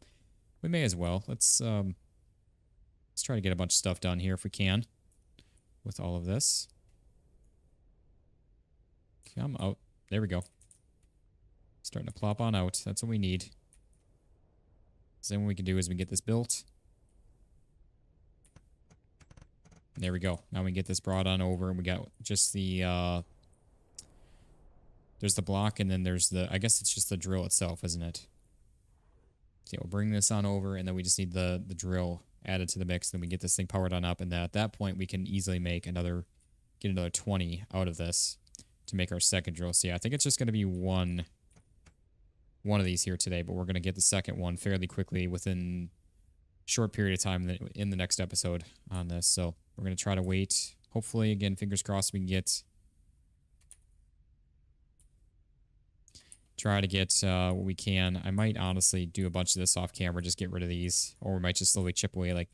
we may as well. Let's try to get a bunch of stuff done here if we can with all of this. Come out. There we go. Starting to plop on out. That's what we need. So then what we can do is we get this built. There we go. Now we can get this brought on over, and we got just the there's the block, and then there's the, I guess it's just the drill itself, isn't it? So yeah, we'll bring this on over, and then we just need the drill added to the mix. Then we get this thing powered on up, and then at that point we can easily make get another 20 out of this to make our second drill. So yeah, I think it's just going to be one of these here today, but we're going to get the second one fairly quickly within a short period of time in the next episode on this. So we're going to try to wait. Hopefully, again, fingers crossed, we can try to get what we can. I might honestly do a bunch of this off camera, just get rid of these, or we might just slowly chip away like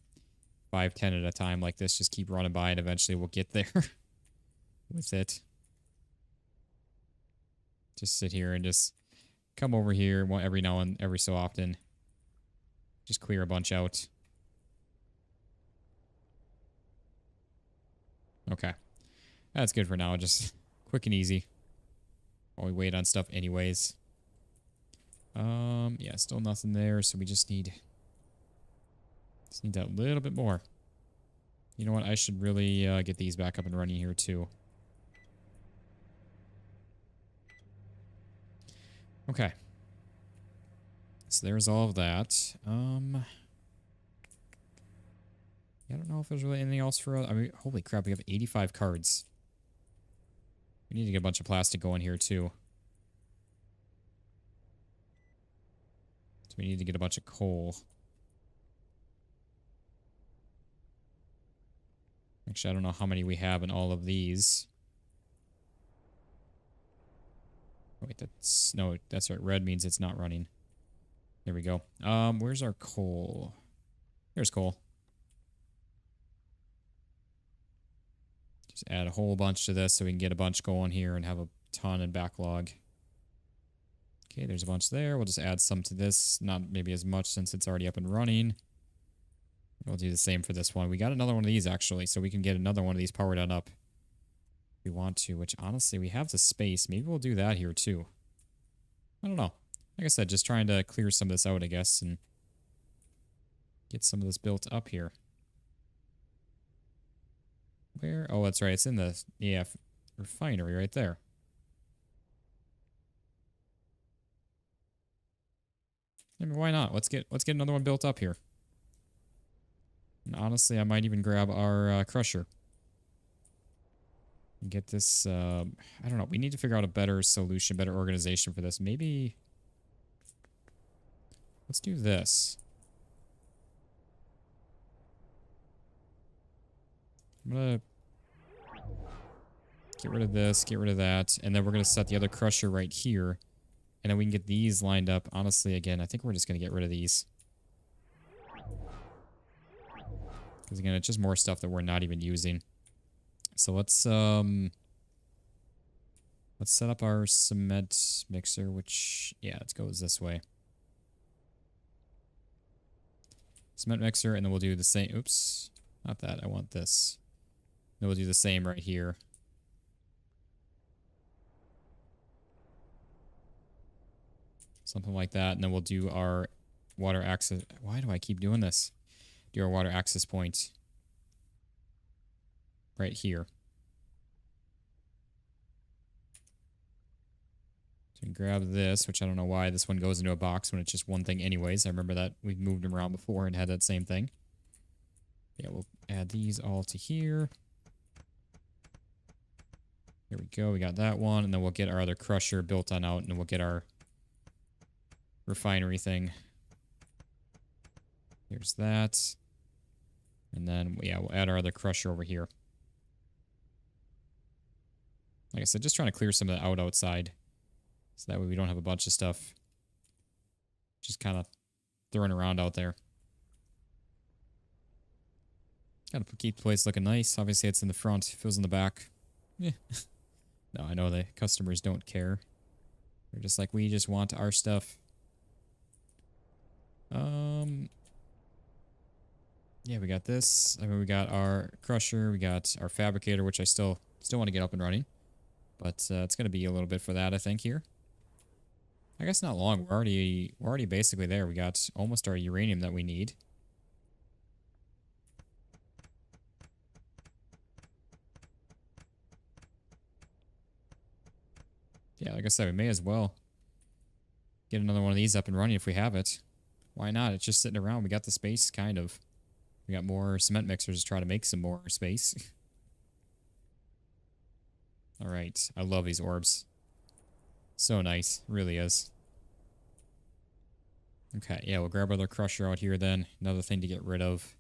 5, 10 at a time like this, just keep running by, and eventually we'll get there with it. Just sit here and just come over here every now and every so often. Just clear a bunch out. Okay. That's good for now. Just quick and easy. While we wait on stuff anyways. Yeah, still nothing there, so we just need that little bit more. You know what? I should really get these back up and running here too. Okay. So there's all of that. Yeah, I don't know if there's really anything else for us. I mean, holy crap, we have 85 cards. We need to get a bunch of plastic going here too. So we need to get a bunch of coal. Actually, I don't know how many we have in all of these. Wait, that's right. Red means it's not running. There we go. Where's our coal? There's coal. Just add a whole bunch to this so we can get a bunch going here and have a ton in backlog. Okay, there's a bunch there. We'll just add some to this. Not maybe as much since it's already up and running. We'll do the same for this one. We got another one of these, actually, so we can get another one of these powered on up if we want to, which, honestly, we have the space. Maybe we'll do that here, too. I don't know. Like I said, just trying to clear some of this out, I guess, and get some of this built up here. Where? Oh, that's right. It's in the refinery right there. I mean, why not? Let's get another one built up here. And honestly, I might even grab our crusher. And get this, I don't know. We need to figure out a better solution, better organization for this. Maybe, let's do this. I'm going to get rid of this, get rid of that. And then we're going to set the other crusher right here. And then we can get these lined up. Honestly, again, I think we're just going to get rid of these. Because again, it's just more stuff that we're not even using. So let's set up our cement mixer, which, yeah, it goes this way. Cement mixer, and then we'll do the same. Oops, not that. I want this. Then we'll do the same right here. Something like that. And then we'll do our water access. Why do I keep doing this? Do our water access point right here. So we can grab this, which I don't know why this one goes into a box when it's just one thing anyways. I remember that we've moved them around before and had that same thing. Yeah, we'll add these all to here. There we go. We got that one. And then we'll get our other crusher built on out. And then we'll get our refinery thing. Here's that. And then, yeah, we'll add our other crusher over here. Like I said, just trying to clear some of the outside. So that way we don't have a bunch of stuff just kind of throwing around out there. Gotta keep the place looking nice. Obviously, it's in the front. If it was in the back, eh. No, I know the customers don't care. They're just like, we just want our stuff. Yeah, we got this. I mean, we got our crusher. We got our fabricator, which I still want to get up and running. But it's going to be a little bit for that, I think, here. I guess not long. We're already basically there. We got almost our uranium that we need. Yeah, like I said, we may as well get another one of these up and running if we have it. Why not? It's just sitting around. We got the space, kind of. We got more cement mixers to try to make some more space. All right. I love these orbs. So nice. Really is. Okay. Yeah, we'll grab our crusher out here then. Another thing to get rid of.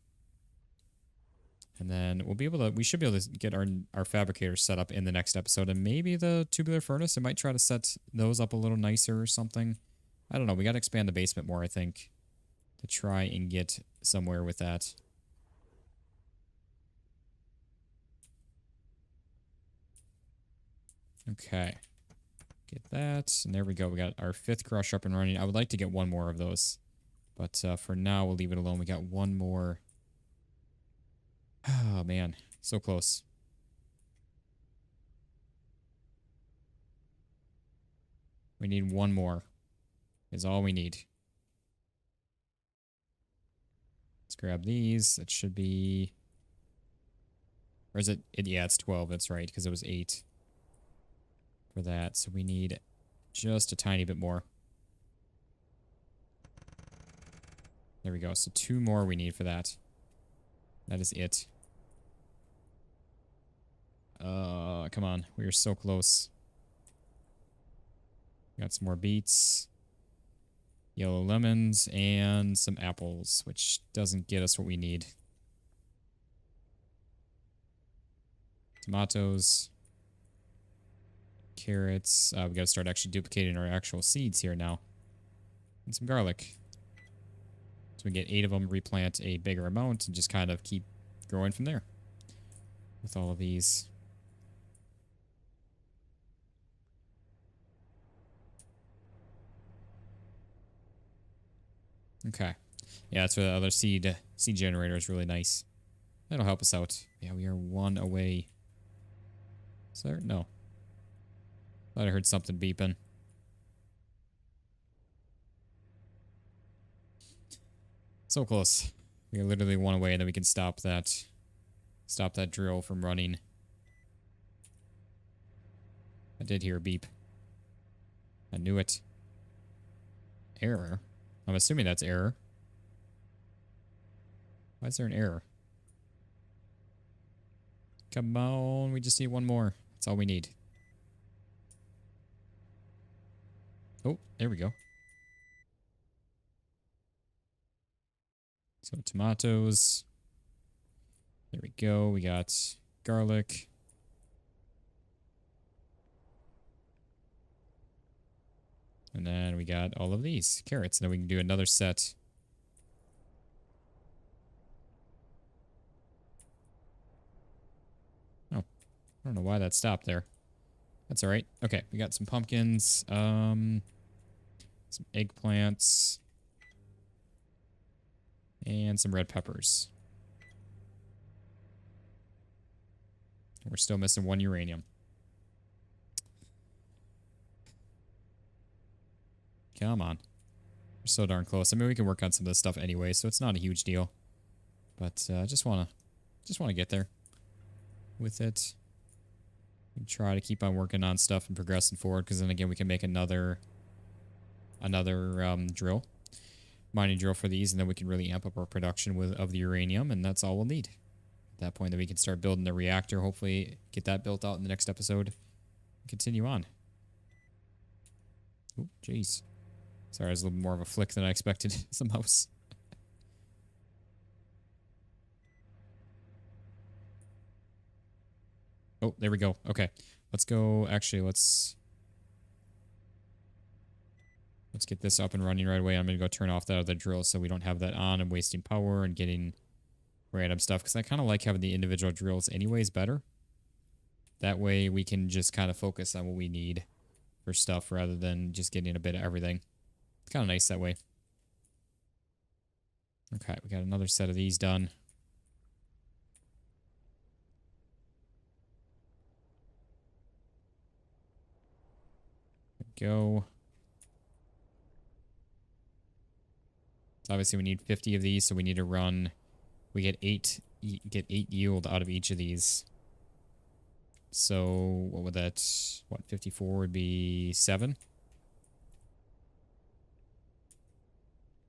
And then we'll be able to, we should be able to get our fabricator set up in the next episode. And maybe the tubular furnace, I might try to set those up a little nicer or something. I don't know. We got to expand the basement more, I think, to try and get somewhere with that. Okay. Get that. And there we go. We got our 5th crush up and running. I would like to get one more of those. But for now, we'll leave it alone. We got one more. Oh, man. So close. We need one more. Is all we need. Let's grab these. It should be... Or is it? Yeah, it's 12. That's right, because it was 8 for that. So we need just a tiny bit more. There we go. So 2 more we need for that. That is it. Come on. We are so close. Got some more beets. Yellow lemons and some apples, which doesn't get us what we need. Tomatoes. Carrots. We gotta start actually duplicating our actual seeds here now. And some garlic. So we get 8 of them, replant a bigger amount, and just kind of keep growing from there. With all of these. Okay. Yeah, that's where the other seed generator is really nice. That'll help us out. Yeah, we are 1 away. Is there? No. Thought I heard something beeping. So close. We are literally 1 away, and then we can stop that drill from running. I did hear a beep. I knew it. Error? I'm assuming that's error. Why is there an error? Come on, we just need one more. That's all we need. Oh, there we go. So tomatoes. There we go. We got garlic. And then we got all of these carrots. And then we can do another set. Oh, I don't know why that stopped there. That's all right. Okay, we got some pumpkins, some eggplants, and some red peppers. We're still missing one uranium. Come on. We're so darn close. I mean, we can work on some of this stuff anyway, so it's not a huge deal. But just wanna get there with it. And try to keep on working on stuff and progressing forward, because then again we can make another drill, mining drill for these, and then we can really amp up our production of the uranium, and that's all we'll need. At that point, then we can start building the reactor. Hopefully, get that built out in the next episode. And continue on. Oh, jeez. Sorry, it was a little more of a flick than I expected. It's the mouse. Oh, there we go. Okay. Let's go. Actually, let's get this up and running right away. I'm going to go turn off that other drill so we don't have that on and wasting power and getting random stuff. Because I kind of like having the individual drills anyways better. That way we can just kind of focus on what we need for stuff rather than just getting a bit of everything. It's kind of nice that way. Okay, we got another set of these done. Go. Obviously, we need 50 of these, so we need to run. We get 8 yield out of each of these. So what would that? What 54 would be 7?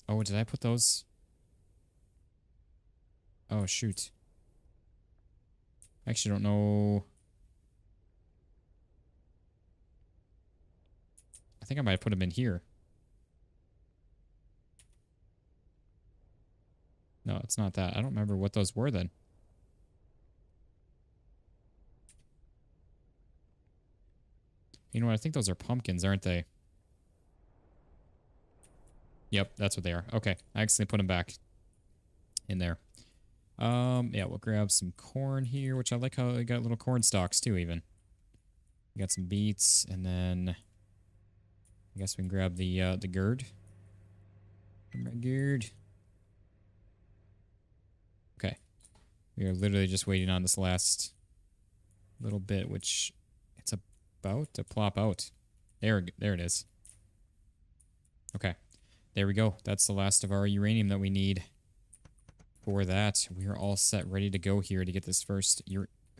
Oh, did I put those? Oh shoot! I actually don't know. I think I might have put them in here. No, it's not that. I don't remember what those were then. You know what? I think those are pumpkins, aren't they? Yep, that's what they are. Okay, I accidentally put them back in there. Yeah, we'll grab some corn here, which I like how they got little corn stalks too, even. We got some beets, and then I guess we can grab the gourd. Gourd. Okay. We are literally just waiting on this last little bit, which it's about to plop out. There it is. Okay. There we go. That's the last of our uranium that we need for that. We are all set, ready to go here to get this first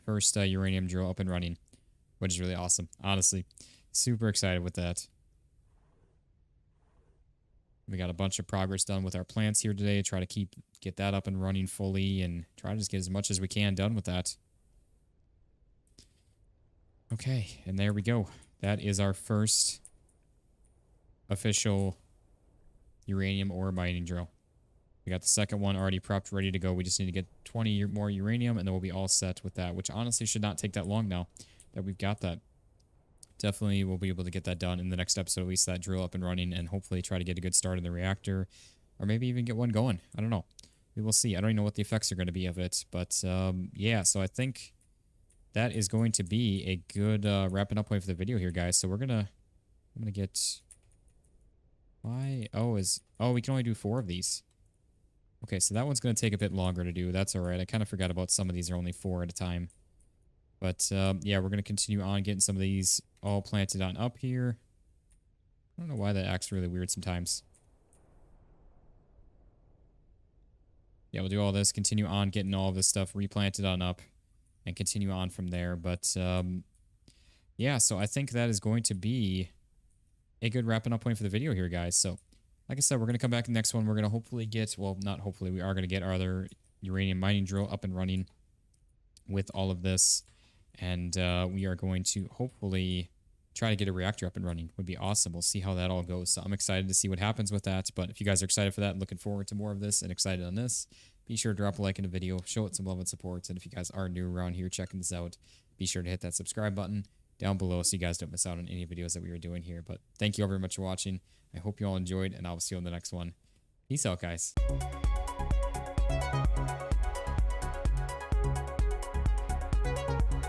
uranium drill up and running, which is really awesome. Honestly, super excited with that. We got a bunch of progress done with our plants here today. Try to get that up and running fully and try to just get as much as we can done with that. Okay, and there we go. That is our first official uranium ore mining drill. We got the second one already prepped, ready to go. We just need to get 20 more uranium, and then we'll be all set with that, which honestly should not take that long now that we've got that. Definitely we'll be able to get that done in the next episode, at least that drill up and running, and hopefully try to get a good start in the reactor, or maybe even get one going. I don't know. We will see. I don't even know what the effects are going to be of it, but yeah, so I think that is going to be a good wrapping up point for the video here, guys. So I'm gonna get... Why? Oh, we can only do 4 of these. Okay, so that one's going to take a bit longer to do. That's all right. I kind of forgot about some of these are only 4 at a time. But, yeah, we're going to continue on getting some of these all planted on up here. I don't know why that acts really weird sometimes. Yeah, we'll do all this, continue on getting all of this stuff replanted on up, and continue on from there. But, yeah, so I think that is going to be a good wrapping up point for the video here, guys. So, like I said, we're going to come back in the next one. We're going to hopefully get, well, not hopefully, we are going to get our other uranium mining drill up and running. with all of this. And we are going to hopefully try to get a reactor up and running. Would be awesome. We'll see how that all goes. So I'm excited to see what happens with that. But if you guys are excited for that and looking forward to more of this and excited on this, be sure to drop a like in the video, show it some love and support. And if you guys are new around here checking this out, be sure to hit that subscribe button down below so you guys don't miss out on any videos that we are doing here. But thank you all very much for watching. I hope you all enjoyed, and I'll see you on the next one. Peace out, guys.